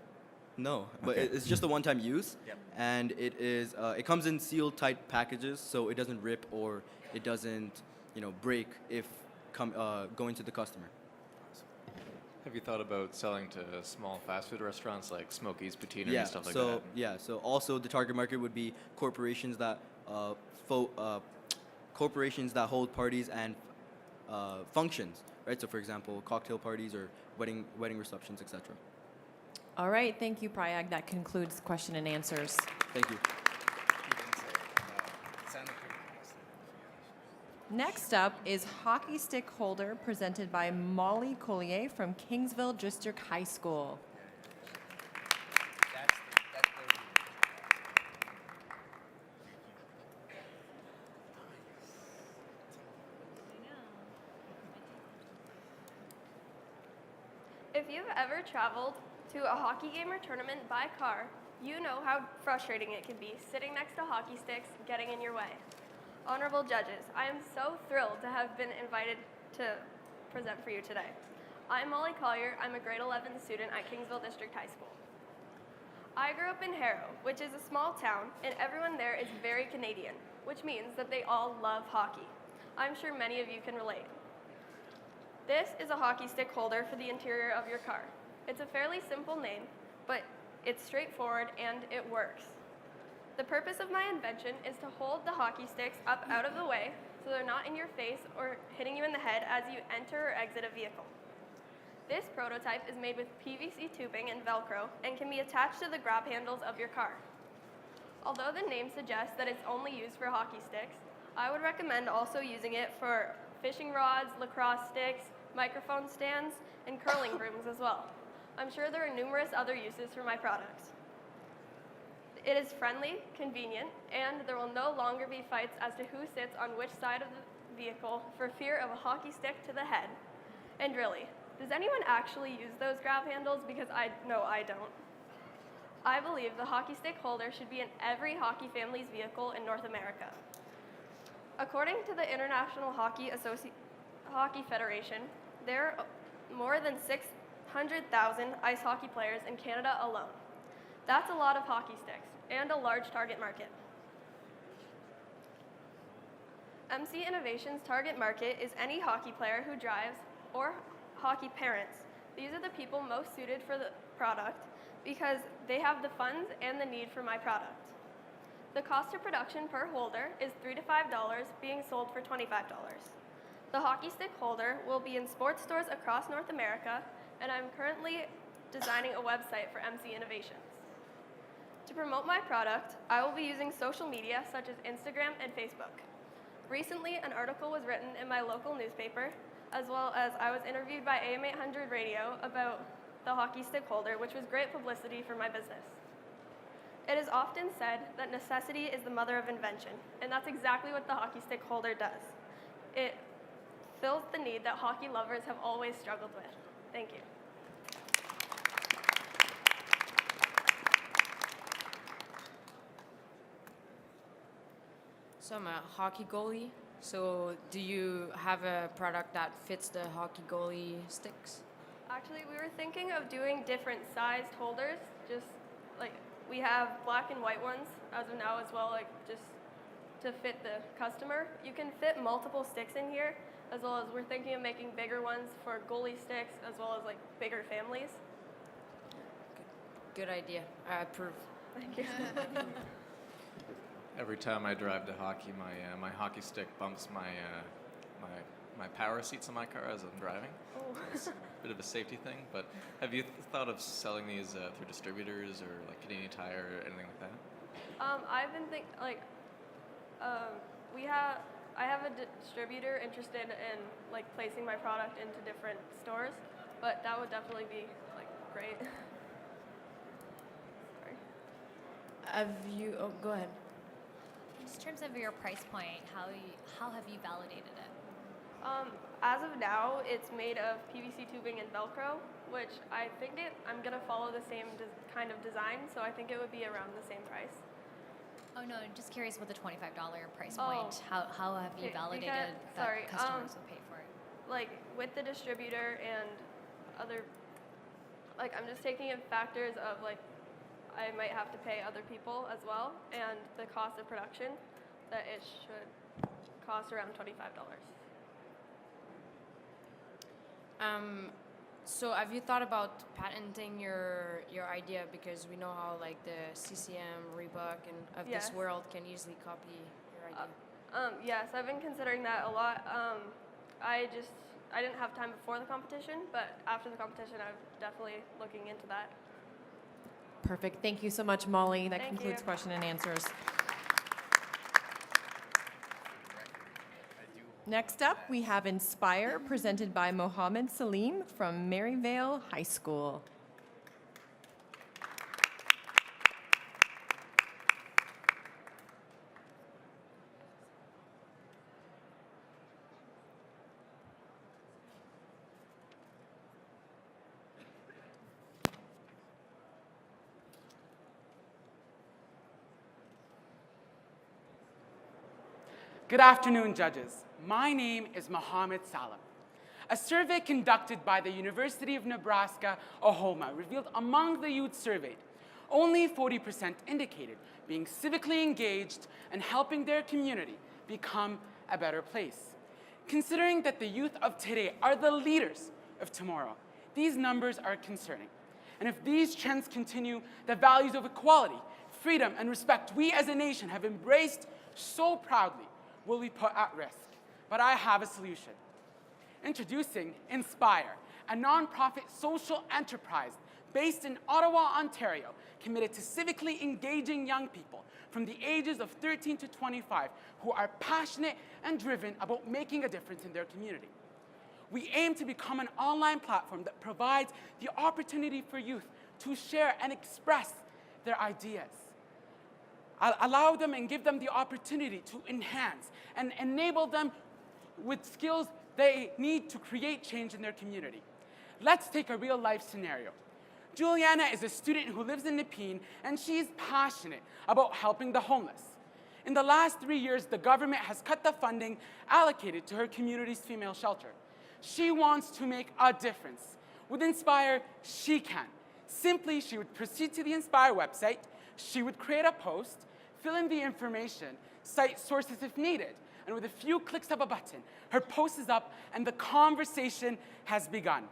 No, but Okay. it's just a one-time use. Yep. And it comes in sealed tight packages, so it doesn't rip or it doesn't break if going to the customer. Have you thought about selling to small fast food restaurants like Smokey's, Patina, and stuff like so that? yeah, so also the target market would be corporations that hold parties and functions, right? So for example, cocktail parties or wedding receptions, etc. All right, thank you, Prayag. That concludes question and answers. Thank you. Next up is Hockey Stick Holder, presented by Molly Collier from Kingsville District High School. If you've ever traveled to a hockey game or tournament by car, you know how frustrating it can be sitting next to hockey sticks getting in your way. Honorable judges, I am so thrilled to have been invited to present for you today. I'm Molly Collier. I'm a grade 11 student at Kingsville District High School. I grew up in Harrow, which is a small town, and everyone there is very Canadian, which means that they all love hockey. I'm sure many of you can relate. This is a hockey stick holder for the interior of your car. It's a fairly simple name, but it's straightforward and it works. The purpose of my invention is to hold the hockey sticks up out of the way so they're not in your face or hitting you in the head as you enter or exit a vehicle. This prototype is made with PVC tubing and Velcro and can be attached to the grab handles of your car. Although the name suggests that it's only used for hockey sticks, I would recommend also using it for fishing rods, lacrosse sticks, microphone stands, and curling brooms as well. I'm sure there are numerous other uses for my products. It is friendly, convenient, and there will no longer be fights as to who sits on which side of the vehicle for fear of a hockey stick to the head. And really, does anyone actually use those grab handles? Because I don't. I believe the hockey stick holder should be in every hockey family's vehicle in North America. According to the International Hockey Federation, there are more than 600,000 ice hockey players in Canada alone. That's a lot of hockey sticks and a large target market. MC Innovation's target market is any hockey player who drives or hockey parents. These are the people most suited for the product because they have the funds and the need for my product. The cost of production per holder is $3 to $5, being sold for $25. The hockey stick holder will be in sports stores across North America, and I'm currently designing a website for MC Innovations. To promote my product, I will be using social media such as Instagram and Facebook. Recently, an article was written in my local newspaper, as well as I was interviewed by AM 800 Radio about the hockey stick holder, which was great publicity for my business. It is often said that necessity is the mother of invention, and that's exactly what the hockey stick holder does. It fills the need that hockey lovers have always struggled with. Thank you. So I'm a hockey goalie. So do you have a product that fits the hockey goalie sticks? Actually, we were thinking of doing different sized holders, just like we have black and white ones as of now as well, like just to fit the customer. You can fit multiple sticks in here, as well as we're thinking of making bigger ones for goalie sticks, as well as like bigger families. Good idea. I approve. Thank you. Every time I drive to hockey, my hockey stick bumps my power seats in my car as I'm driving. Oh. It's a bit of a safety thing, but have you thought of selling these through distributors or like Canadian Tire or anything like that? I've been thinking I have a distributor interested in like placing my product into different stores, but that would definitely be like great. Sorry. Oh, go ahead. In terms of your price point, how have you validated it? As of now, it's made of PVC tubing and Velcro, which I think I'm gonna follow the same kind of design, so I think it would be around the same price. Oh no, just curious about the $25 price point. How have you validated that customers will pay for it? Like with the distributor and other, like I'm just taking in factors of like I might have to pay other people as well, and the cost of production, that it should cost around $25. So have you thought about patenting your idea, because we know how like the CCM, Reebok, and of this world can easily copy your idea? Yes, I've been considering that a lot. I didn't have time before the competition, but after the competition, I'm definitely looking into that. Perfect. Thank you so much, Molly. That Thank concludes you. question and answers. Next up, we have Inspire, presented by Mohammed Salim from Maryvale High School. Good afternoon, judges. My name is Mohammed Salim. A survey conducted by the University of Nebraska, Omaha, revealed among the youth surveyed, only 40% indicated being civically engaged and helping their community become a better place. Considering that the youth of today are the leaders of tomorrow, these numbers are concerning. And if these trends continue, the values of equality, freedom, and respect we as a nation have embraced so proudly will be put at risk. But I have a solution. Introducing Inspire, a nonprofit social enterprise based in Ottawa, Ontario, committed to civically engaging young people from the ages of 13 to 25 who are passionate and driven about making a difference in their community. We aim to become an online platform that provides the opportunity for youth to share and express their ideas. Allow them and give them the opportunity to enhance and enable them with skills they need to create change in their community. Let's take a real life scenario. Juliana is a student who lives in Nepean, and she's passionate about helping the homeless. In the last 3 years, the government has cut the funding allocated to her community's female shelter. She wants to make a difference. With Inspire, she can. Simply, she would proceed to the Inspire website, she would create a post, fill in the information, cite sources if needed, and with a few clicks of a button, her post is up and the conversation has begun.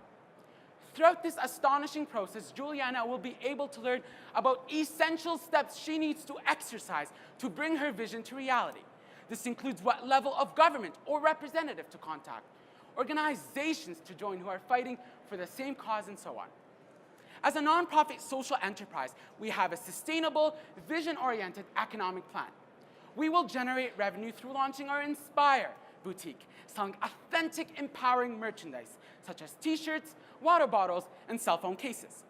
Throughout this astonishing process, Juliana will be able to learn about essential steps she needs to exercise to bring her vision to reality. This includes what level of government or representative to contact, organizations to join who are fighting for the same cause, and so on. As a nonprofit social enterprise, we have a sustainable, vision-oriented economic plan. We will generate revenue through launching our Inspire boutique, selling authentic, empowering merchandise, such as t-shirts, water bottles, and cell phone cases.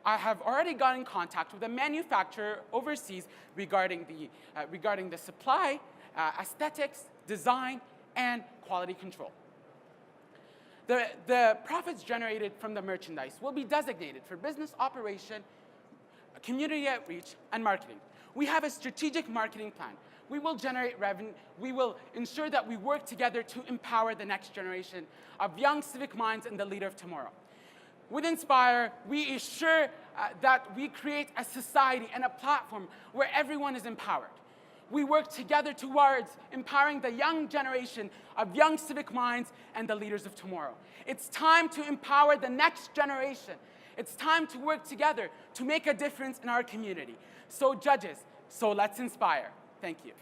I have already got in contact with a manufacturer overseas regarding the supply, aesthetics, design, and quality control. The profits generated from the merchandise will be designated for business operation, community outreach, and marketing. We have a strategic marketing plan. We will generate revenue. We will ensure that we work together to empower the next generation of young civic minds and the leader of tomorrow. With Inspire, we assure that we create a society and a platform where everyone is empowered. We work together towards empowering the young generation of young civic minds and the leaders of tomorrow. It's time to empower the next generation. It's time to work together to make a difference in our community. So judges, so let's inspire. Thank you.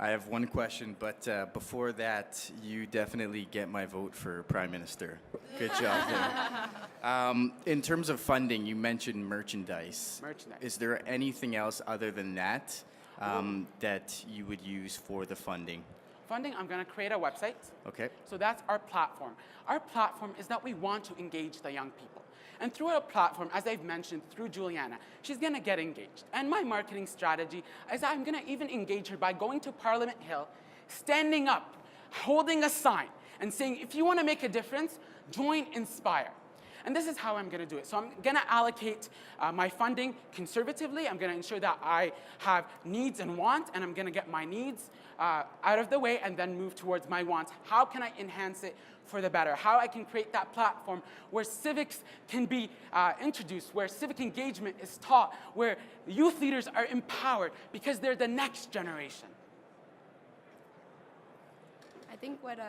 I have one question, but before that, you definitely get my vote for Prime Minister. Good job there. In terms of funding, you mentioned merchandise. Is there anything else other than that that you would use for the funding? Funding, I'm going to create a website. Okay. So that's our platform. Our platform is that we want to engage the young people. And through our platform, as I've mentioned, through Juliana, she's going to get engaged. And my marketing strategy is I'm going to even engage her by going to Parliament Hill, standing up, holding a sign, and saying, if you want to make a difference, join Inspire. And this is how I'm going to do it. So I'm going to allocate my funding conservatively. I'm going to ensure that I have needs and wants, and I'm going to get my needs out of the way and then move towards my wants. How can I enhance it for the better? How I can create that platform where civics can be introduced, where civic engagement is taught, where youth leaders are empowered because they're the next generation. I think what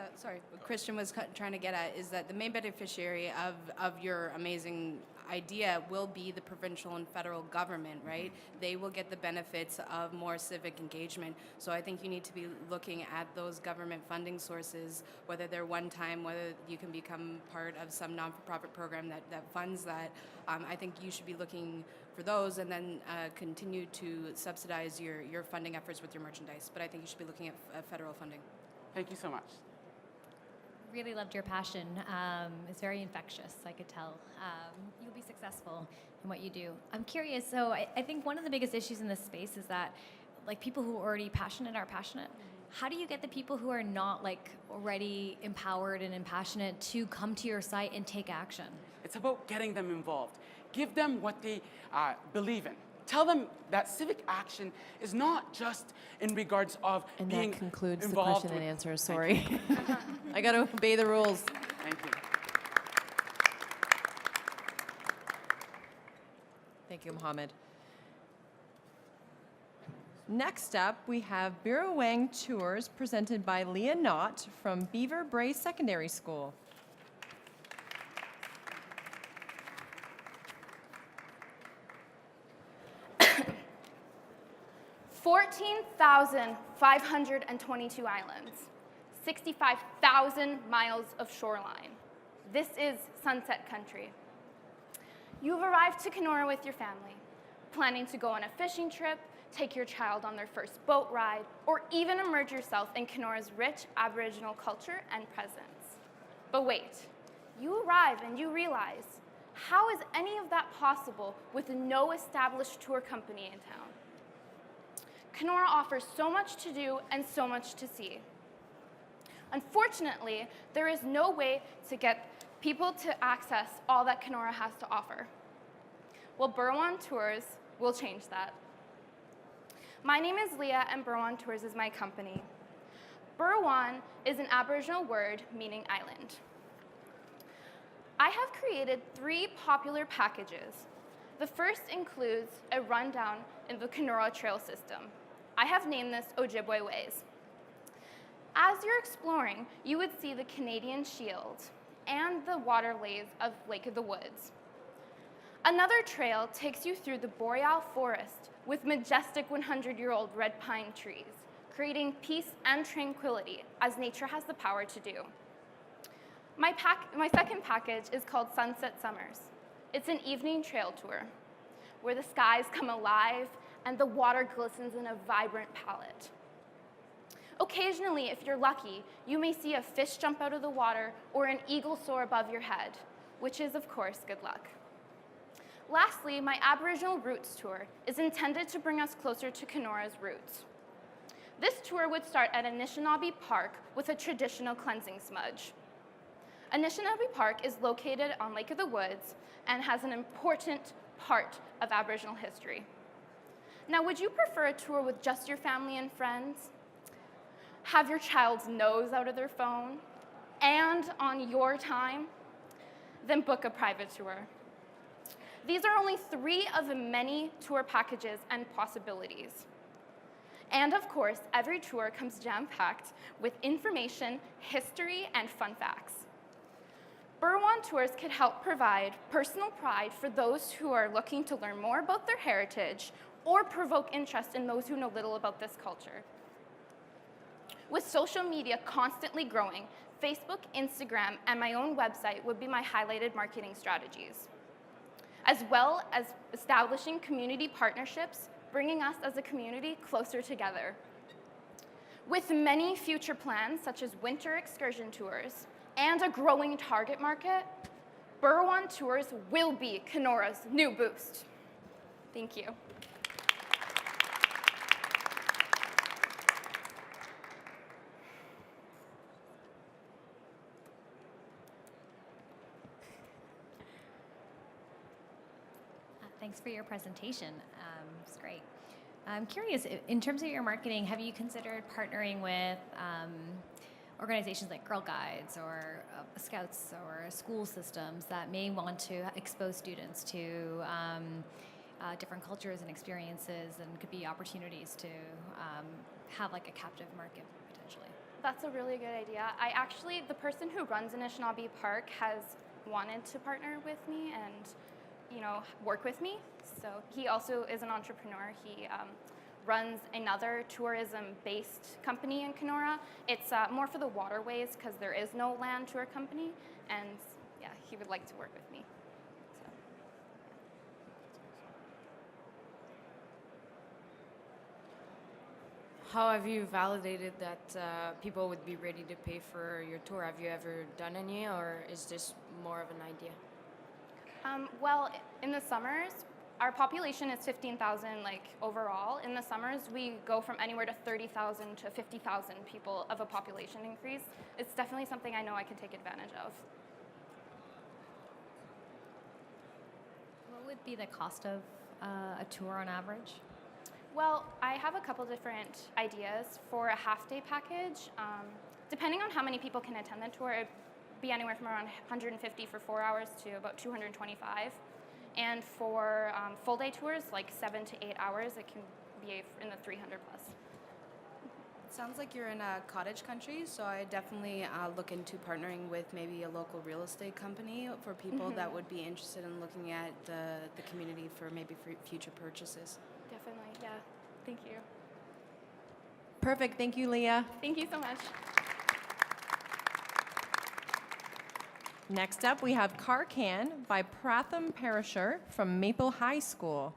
Christian was trying to get at is that the main beneficiary of your amazing idea will be the provincial and federal government, right? They will get the benefits of more civic engagement. So I think you need to be looking at those government funding sources, whether they're one-time, whether you can become part of some non-for-profit program that funds that. I think you should be looking for those and then continue to subsidize your funding efforts with your merchandise. But I think you should be looking at federal funding. Thank you so much. Really loved your passion. It's very infectious, I could tell. You'll be successful in what you do. I'm curious, so I think one of the biggest issues in this space is that like people who are already passionate are passionate. How do you get the people who are not like already empowered and passionate to come to your site and take action? It's about getting them involved. Give them what they believe in. Tell them that civic action is not just in regards of And being that concludes the involved question and with- answer. Sorry. I got to obey the rules. Thank you. Thank you, Mohammed. Next up, we have Biro Wang Tours presented by Leah Knott from Beaver Brae Secondary School. $14,522 islands, 65,000 miles of shoreline. This is sunset country. You've arrived to Kenora with your family, planning to go on a fishing trip, take your child on their first boat ride, or even immerse yourself in Kenora's rich Aboriginal culture and presence. But wait, you arrive and you realize, how is any of that possible with no established tour company in town? Kenora offers so much to do and so much to see. Unfortunately, there is no way to get people to access all that Kenora has to offer. Well, Burwan Tours will change that. My name is Leah, and Burwan Tours is my company. Burwan is an Aboriginal word meaning island. I have created 3 popular packages. The first includes a rundown in the Kenora Trail system. I have named this Ojibwe Ways. As you're exploring, you would see the Canadian Shield and the waterways of Lake of the Woods. Another trail takes you through the Boreal Forest with majestic 100-year-old red pine trees, creating peace and tranquility as nature has the power to do. My second package is called Sunset Summers. It's an evening trail tour where the skies come alive and the water glistens in a vibrant palette. Occasionally, if you're lucky, you may see a fish jump out of the water or an eagle soar above your head, which is, of course, good luck. Lastly, my Aboriginal Roots tour is intended to bring us closer to Kenora's roots. This tour would start at Anishinaabe Park with a traditional cleansing smudge. Anishinaabe Park is located on Lake of the Woods and has an important part of Aboriginal history. Now, would you prefer a tour with just your family and friends? Have your child's nose out of their phone and on your time? Then book a private tour. These are only 3 of the many tour packages and possibilities. And of course, every tour comes jam-packed with information, history, and fun facts. Burwan Tours could help provide personal pride for those who are looking to learn more about their heritage or provoke interest in those who know little about this culture. With social media constantly growing, Facebook, Instagram, and my own website would be my highlighted marketing strategies, as well as establishing community partnerships, bringing us as a community closer together. With many future plans, such as winter excursion tours and a growing target market, Burwan Tours will be Kenora's new boost. Thank you. Thanks for your presentation. It's great. I'm curious, in terms of your marketing, have you considered partnering with organizations like Girl Guides or Scouts or school systems that may want to expose students to different cultures and experiences, and could be opportunities to have like a captive market potentially? That's a really good idea. The person who runs Anishinaabe Park has wanted to partner with me and work with me. So he also is an entrepreneur. He runs another tourism-based company in Kenora. It's more for the waterways because there is no land tour company, and yeah, he would like to work with me. So. How have you validated that people would be ready to pay for your tour? Have you ever done any, or is this more of an idea? Well, in the summers, our population is 15,000 overall. In the summers, we go from anywhere to 30,000 to 50,000 people of a population increase. It's definitely something I know I can take advantage of. What would be the cost of a tour on average? Well, I have a couple different ideas for a half-day package. Depending on how many people can attend the tour, it'd be anywhere from around 150 for 4 hours to about 225. And for full-day tours, like 7 to 8 hours, it can be in the 300 plus. It sounds like you're in a cottage country, so I definitely look into partnering with maybe a local real estate company for people that would be interested in looking at the community for maybe future purchases. Definitely, yeah. Thank you. Perfect. Thank you, Leah. Thank you so much. Next up, we have Car Can by Pratham Parashar from Maple High School.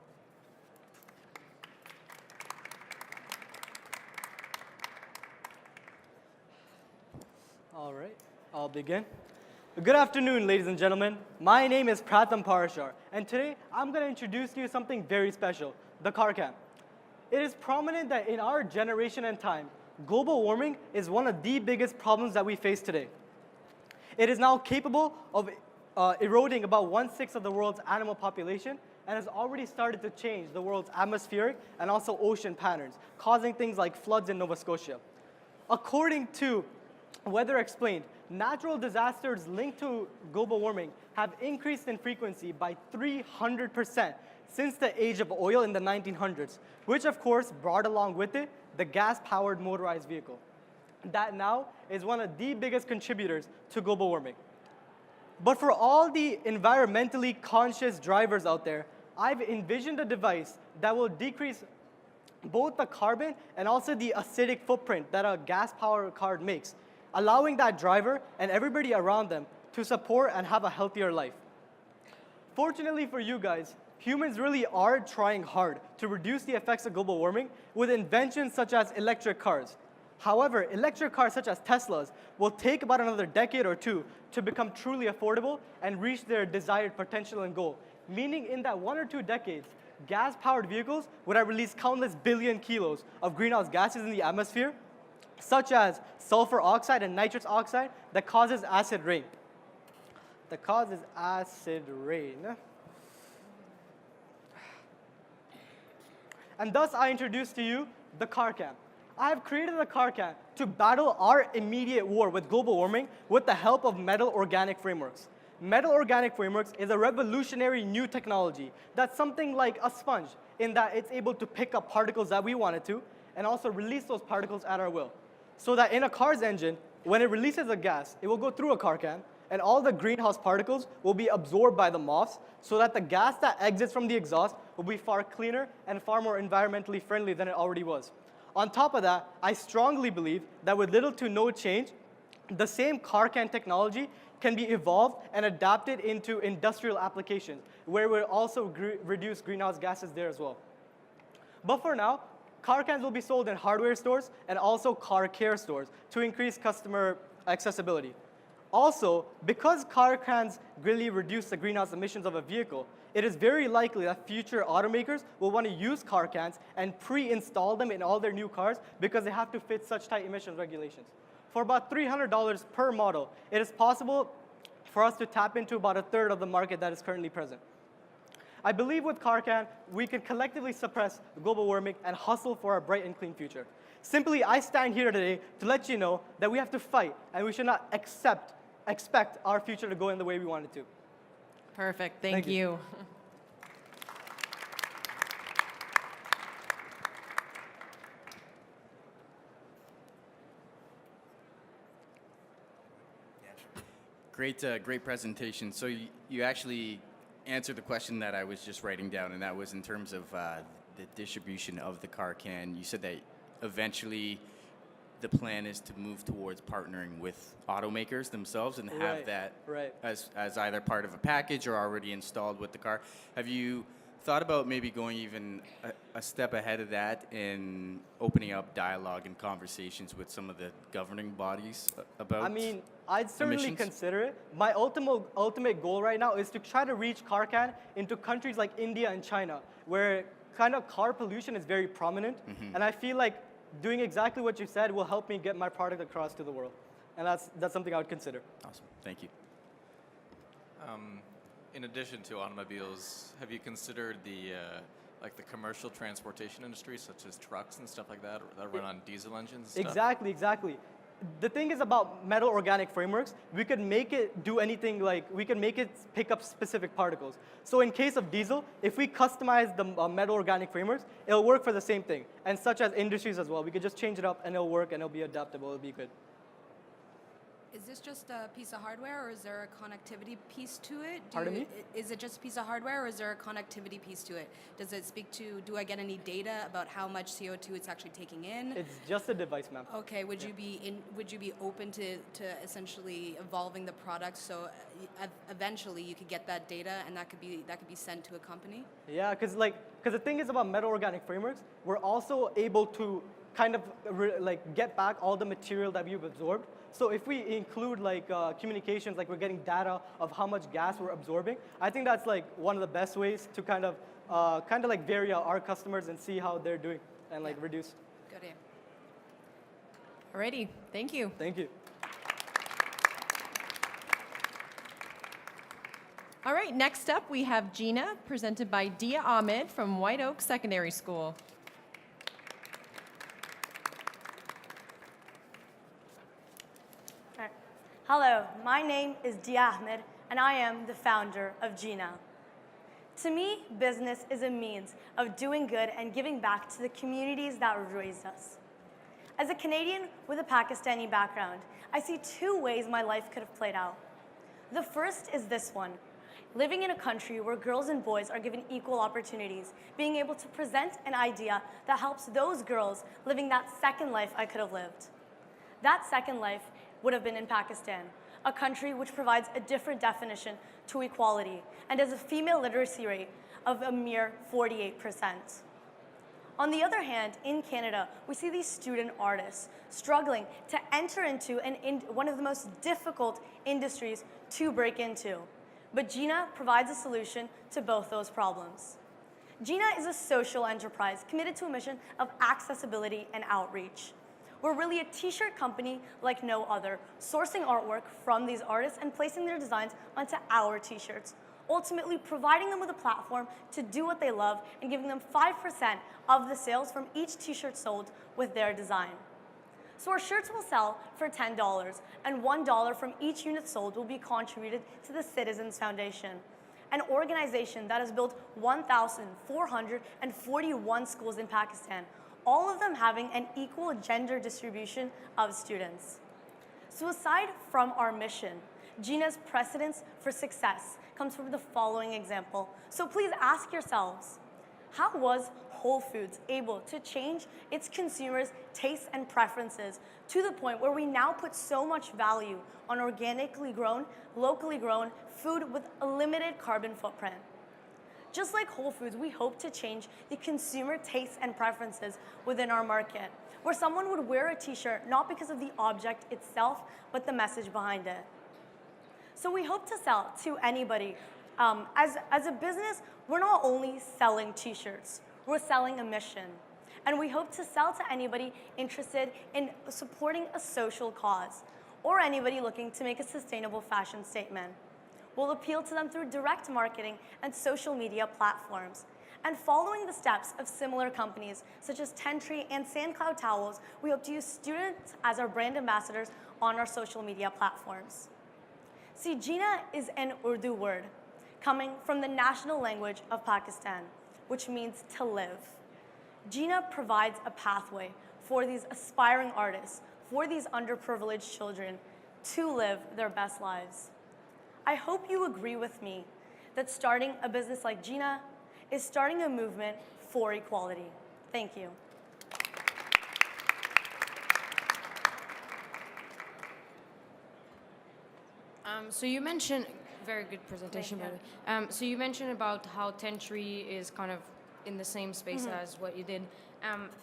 All right, I'll begin. Good afternoon, ladies and gentlemen. My name is Pratham Parashar, and today I'm going to introduce to you something very special, the car can. It is prominent that in our generation and time, global warming is one of the biggest problems that we face today. It is now capable of eroding about 1/6 of the world's animal population and has already started to change the world's atmospheric and also ocean patterns, causing things like floods in Nova Scotia. According to Weather Explained, natural disasters linked to global warming have increased in frequency by 300% since the age of oil in the 1900s, which of course brought along with it the gas-powered motorized vehicle. That now is one of the biggest contributors to global warming. But for all the environmentally conscious drivers out there, I've envisioned a device that will decrease both the carbon and also the acidic footprint that a gas-powered car makes, allowing that driver and everybody around them to support and have a healthier life. Fortunately for you guys, humans really are trying hard to reduce the effects of global warming with inventions such as electric cars. However, electric cars such as Teslas will take about another decade or two to become truly affordable and reach their desired potential and goal, meaning in that 1 or 2 decades, gas-powered vehicles would have released countless billion kilos of greenhouse gases in the atmosphere, such as sulfur oxide and nitrous oxide that causes acid rain. And thus I introduce to you the car can. I have created the car can to battle our immediate war with global warming with the help of metal organic frameworks. Metal organic frameworks is a revolutionary new technology that's something like a sponge in that it's able to pick up particles that we want it to and also release those particles at our will. So that in a car's engine, when it releases a gas, it will go through a car can and all the greenhouse particles will be absorbed by the moths so that the gas that exits from the exhaust will be far cleaner and far more environmentally friendly than it already was. On top of that, I strongly believe that with little to no change, the same car can technology can be evolved and adapted into industrial applications, where we'll also reduce greenhouse gases there as well. But for now, car cans will be sold in hardware stores and also car care stores to increase customer accessibility. Also, because car cans greatly reduce the greenhouse emissions of a vehicle, it is very likely that future automakers will want to use car cans and pre-install them in all their new cars because they have to fit such tight emissions regulations. For about $300 per model, it is possible for us to tap into about 1/3 of the market that is currently present. I believe with car can, we can collectively suppress global warming and hustle for a bright and clean future. Simply, I stand here today to let you know that we have to fight and we should not expect our future to go in the way we want it to. Perfect. Thank you. Great presentation. So you actually answered the question that I was just writing down, and that was in terms of the distribution of the car can. You said that eventually the plan is to move towards partnering with automakers themselves and have that as either part of a package or already installed with the car. Have you thought about maybe going even a step ahead of that in opening up dialogue and conversations with some of the governing bodies about I'd certainly consider it. My ultimate goal right now is to try to reach car can into countries like India and China, where kind of car pollution is very prominent. And I feel like doing exactly what you said will help me get my product across to the world. And that's something I would consider. Awesome. Thank you. In addition to automobiles, have you considered the commercial transportation industry, such as trucks and stuff like that run on diesel engines? And stuff? Exactly. The thing is about metal organic frameworks, we could make it do anything we can make it pick up specific particles. So in case of diesel, if we customize the metal organic frameworks, it'll work for the same thing. And such as industries as well. We could just change it up and it'll work and it'll be adaptable, it'll be good. Is this just a piece of hardware, or is there a connectivity piece to it? Pardon me? Is it just a piece of hardware, or is there a connectivity piece to it? Does it speak to, do I get any data about how much CO2 it's actually taking in? It's just a device, ma'am. Okay, would you be open to essentially evolving the product so eventually you could get that data and that could be sent to a company? Yeah, because the thing is about metal organic frameworks, we're also able to kind of get back all the material that we've absorbed. So if we include communications, like we're getting data of how much gas we're absorbing, I think that's like one of the best ways to kind of vary our customers and see how they're doing and reduce. Good idea. Alrighty, thank you. Thank you. All right, next up we have Gina, presented by Dia Ahmed from White Oak Secondary School. Hello, my name is Dia Ahmed, and I am the founder of Gina. To me, business is a means of doing good and giving back to the communities that raised us. As a Canadian with a Pakistani background, I see two ways my life could have played out. The first is this one: living in a country where girls and boys are given equal opportunities, being able to present an idea that helps those girls living that second life I could have lived. That second life would have been in Pakistan, a country which provides a different definition to equality and has a female literacy rate of a mere 48%. On the other hand, in Canada, we see these student artists struggling to enter into one of the most difficult industries to break into. But Gina provides a solution to both those problems. Gina is a social enterprise committed to a mission of accessibility and outreach. We're really a t-shirt company like no other, sourcing artwork from these artists and placing their designs onto our t-shirts, ultimately providing them with a platform to do what they love and giving them 5% of the sales from each t-shirt sold with their design. So our shirts will sell for $10, and $1 from each unit sold will be contributed to the Citizens Foundation, an organization that has built 1,441 schools in Pakistan, all of them having an equal gender distribution of students. So aside from our mission, Gina's precedence for success comes from the following example. So please ask yourselves, how was Whole Foods able to change its consumers' tastes and preferences to the point where we now put so much value on organically grown, locally grown food with a limited carbon footprint? Just like Whole Foods, we hope to change the consumer tastes and preferences within our market, where someone would wear a t-shirt not because of the object itself, but the message behind it. So we hope to sell to anybody. As a business, we're not only selling t-shirts, we're selling a mission. And we hope to sell to anybody interested in supporting a social cause, or anybody looking to make a sustainable fashion statement. We'll appeal to them through direct marketing and social media platforms. And following the steps of similar companies such as Tentree and SandCloud Towels, we hope to use students as our brand ambassadors on our social media platforms. See, Gina is an Urdu word coming from the national language of Pakistan, which means to live. Gina provides a pathway for these aspiring artists, for these underprivileged children to live their best lives. I hope you agree with me that starting a business like Gina is starting a movement for equality. Thank you. So you mentioned, very good presentation, by the way. So you mentioned about how Tentree is kind of in the same space as what you did.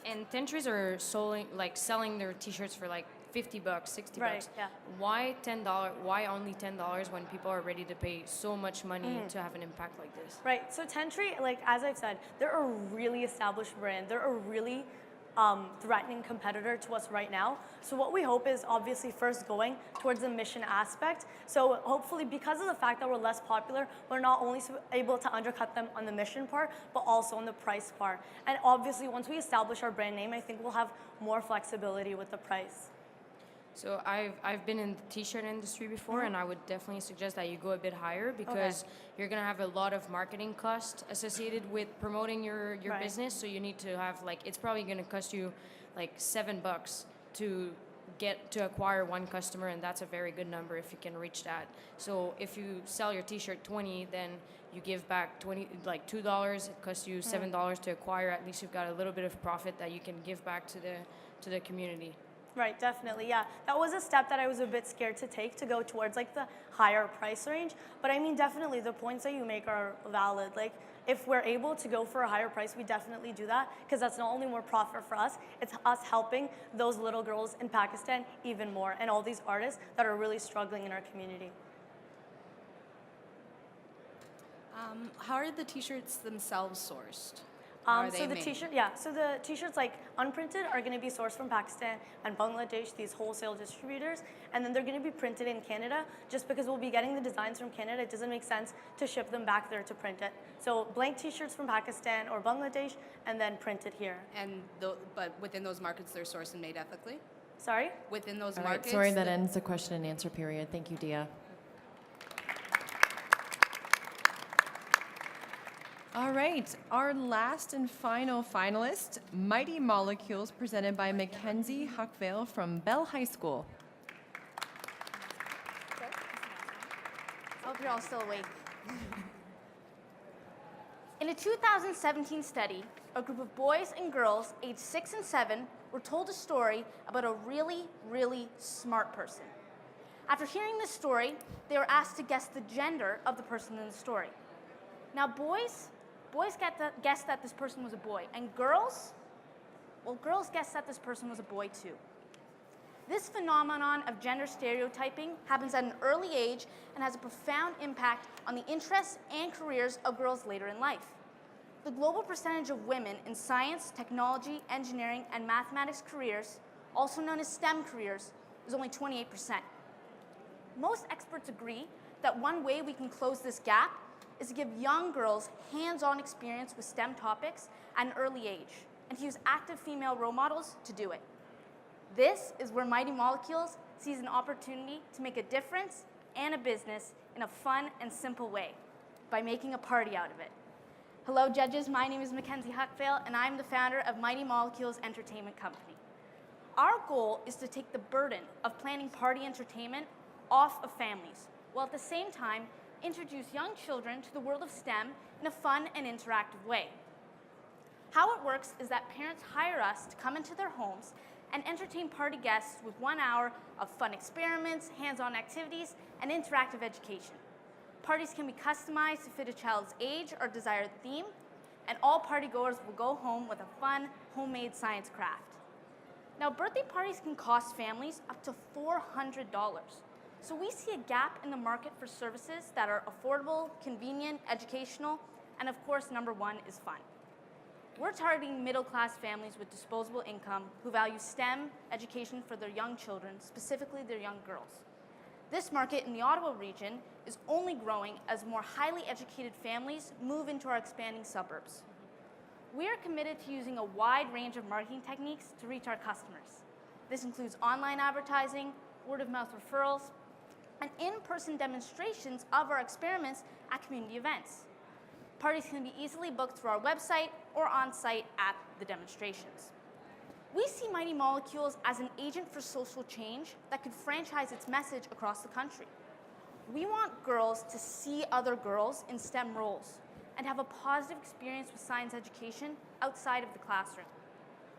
And Tentrees are selling their t-shirts for like $50, $60. Right, yeah. Why $10? Why only $10 when people are ready to pay so much money to have an impact like this? Right. So Tentree, as I've said, they're a really established brand. They're a really threatening competitor to us right now. So what we hope is obviously first going towards the mission aspect. So hopefully, because of the fact that we're less popular, we're not only able to undercut them on the mission part, but also on the price part. And obviously, once we establish our brand name, I think we'll have more flexibility with the price. So I've been in the t-shirt industry before, and I would definitely suggest that you go a bit higher because you're gonna have a lot of marketing costs associated with promoting your business. So you need to have it's probably gonna cost you like $7 to get to acquire one customer, and that's a very good number if you can reach that. So if you sell your T-shirt 20, then you give back 20, like $2. It costs you $7 to acquire. At least you've got a little bit of profit that you can give back to the community. Right, definitely, yeah. That was a step that I was a bit scared to take, to go towards like the higher price range. But I mean, definitely the points that you make are valid. Like, if we're able to go for a higher price, we definitely do that, because that's not only more profit for us, it's us helping those little girls in Pakistan even more, and all these artists that are really struggling in our community. How are the t-shirts themselves sourced? How are So they the made? t-shirt, so the t-shirts like unprinted are going to be sourced from Pakistan and Bangladesh, these wholesale distributors, and then they're going to be printed in Canada. Just because we'll be getting the designs from Canada, it doesn't make sense to ship them back there to print it. So blank t-shirts from Pakistan or Bangladesh, and then printed here. And but within those markets, they're sourced and made ethically? Sorry? Within those All right, markets? sorry, that ends the question and answer period. Thank you, Dia. All right, our last and final finalist, Mighty Molecules, presented by Mackenzie Huckvale from Bell High School. I hope you're all still awake. In a 2017 study, a group of boys and girls aged 6 and 7 were told a story about a really, really smart person. After hearing this story, they were asked to guess the gender of the person in the story. Now, boys guessed that this person was a boy, and girls guessed that this person was a boy too. This phenomenon of gender stereotyping happens at an early age and has a profound impact on the interests and careers of girls later in life. The global percentage of women in science, technology, engineering, and mathematics careers, also known as STEM careers, is only 28%. Most experts agree that one way we can close this gap is to give young girls hands-on experience with STEM topics at an early age, and to use active female role models to do it. This is where Mighty Molecules sees an opportunity to make a difference and a business in a fun and simple way, by making a party out of it. Hello, judges. My name is Mackenzie Huckvale, and I'm the founder of Mighty Molecules Entertainment Company. Our goal is to take the burden of planning party entertainment off of families, while at the same time introduce young children to the world of STEM in a fun and interactive way. How it works is that parents hire us to come into their homes and entertain party guests with 1 hour of fun experiments, hands-on activities, and interactive education. Parties can be customized to fit a child's age or desired theme, and all partygoers will go home with a fun, homemade science craft. Now, birthday parties can cost families up to $400. So we see a gap in the market for services that are affordable, convenient, educational, and of course, number one is fun. We're targeting middle-class families with disposable income who value STEM education for their young children, specifically their young girls. This market in the Ottawa region is only growing as more highly educated families move into our expanding suburbs. We are committed to using a wide range of marketing techniques to reach our customers. This includes online advertising, word-of-mouth referrals, and in-person demonstrations of our experiments at community events. Parties can be easily booked through our website or on-site at the demonstrations. We see Mighty Molecules as an agent for social change that could franchise its message across the country. We want girls to see other girls in STEM roles and have a positive experience with science education outside of the classroom.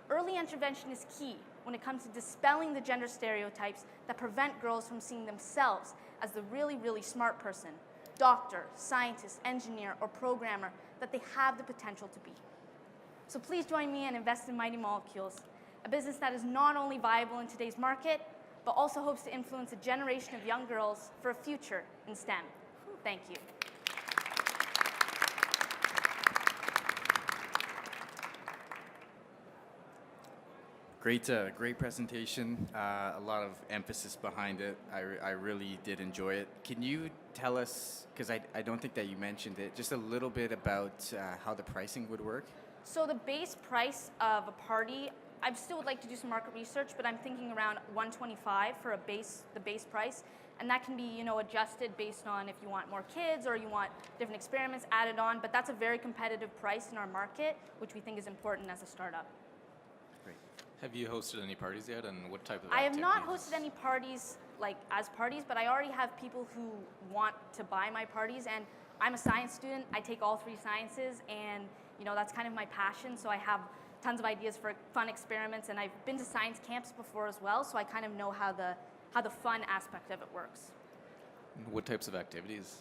Early intervention is key when it comes to dispelling the gender stereotypes that prevent girls from seeing themselves as the really, really smart person, doctor, scientist, engineer, or programmer that they have the potential to be. So please join me and invest in Mighty Molecules, a business that is not only viable in today's market, but also hopes to influence a generation of young girls for a future in STEM. Thank you. Great presentation. A lot of emphasis behind it. I really did enjoy it. Can you tell us, because I don't think that you mentioned it, just a little bit about how the pricing would work? So the base price of a party, I still would like to do some market research, but I'm thinking around $125 for the base price, and that can be adjusted based on if you want more kids or you want different experiments added on. But that's a very competitive price in our market, which we think is important as a startup. Great. Have you hosted any parties yet, and what type of I have not activities? hosted any parties like as parties, but I already have people who want to buy my parties, and I'm a science student. I take all 3 sciences, and that's kind of my passion. So I have tons of ideas for fun experiments, and I've been to science camps before as well, so I kind of know how the fun aspect of it works. What types of activities?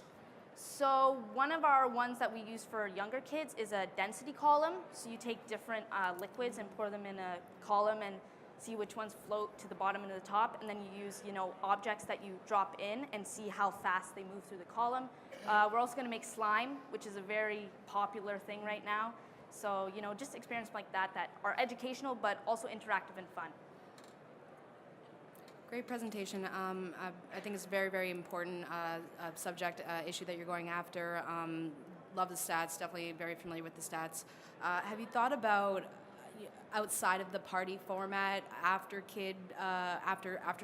So one of our ones that we use for younger kids is a density column. So you take different liquids and pour them in a column and see which ones float to the bottom and to the top, and then you use objects that you drop in and see how fast they move through the column. We're also going to make slime, which is a very popular thing right now. So just experiments like that are educational but also interactive and fun. Great presentation. I think it's a very, very important subject issue that you're going after. Love the stats, definitely very familiar with the stats. Have you thought about outside of the party format, after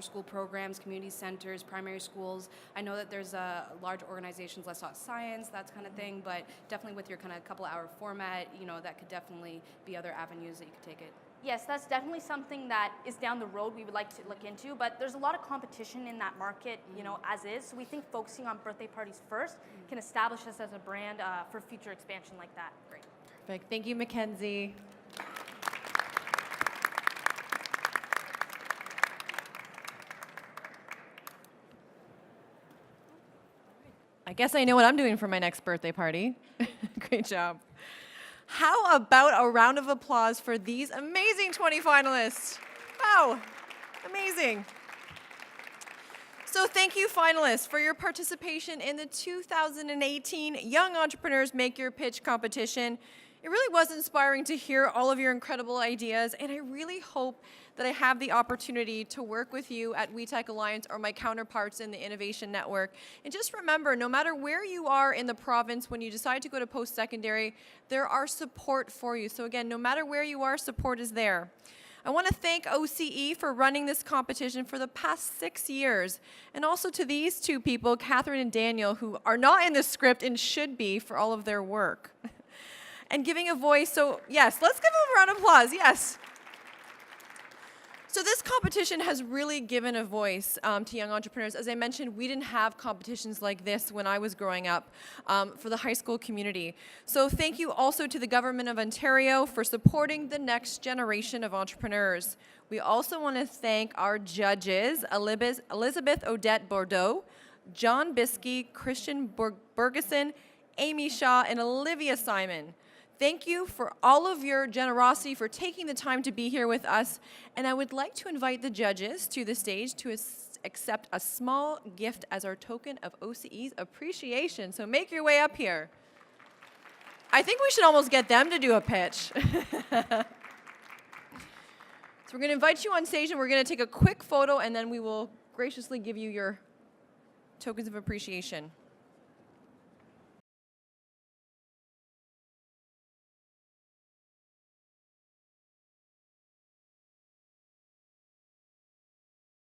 school programs, community centers, primary schools? I know that there's large organizations, Let's Talk Science, that kind of thing, but definitely with your kind of couple-hour format, that could definitely be other avenues that you could take it. Yes, that's definitely something that is down the road we would like to look into, but there's a lot of competition in that market, as is. So we think focusing on birthday parties first can establish us as a brand for future expansion like that. Great. Perfect. Thank you, Mackenzie. I guess I know what I'm doing for my next birthday party. Great job. How about a round of applause for these amazing 20 finalists? Wow, amazing. So thank you, finalists, for your participation in the 2018 Young Entrepreneurs Make Your Pitch competition. It really was inspiring to hear all of your incredible ideas, and I really hope that I have the opportunity to work with you at WeTech Alliance or my counterparts in the Innovation Network. And just remember, no matter where you are in the province, when you decide to go to post-secondary, there are support for you. So again, no matter where you are, support is there. I want to thank OCE for running this competition for the past 6 years, and also to these 2 people, Catherine and Daniel, who are not in the script and should be, for all of their work. And giving a voice, so yes, let's give them a round of applause, yes. So this competition has really given a voice to young entrepreneurs. As I mentioned, we didn't have competitions like this when I was growing up for the high school community. So thank you also to the Government of Ontario for supporting the next generation of entrepreneurs. We also want to thank our judges, Elizabeth Odette Bordeaux, John Biscay, Christian Bergesen, Amy Shaw, and Olivia Simon. Thank you for all of your generosity, for taking the time to be here with us. And I would like to invite the judges to the stage to accept a small gift as our token of OCE's appreciation. So make your way up here. I think we should almost get them to do a pitch. So we're going to invite you on stage, and we're going to take a quick photo, and then we will graciously give you your tokens of appreciation.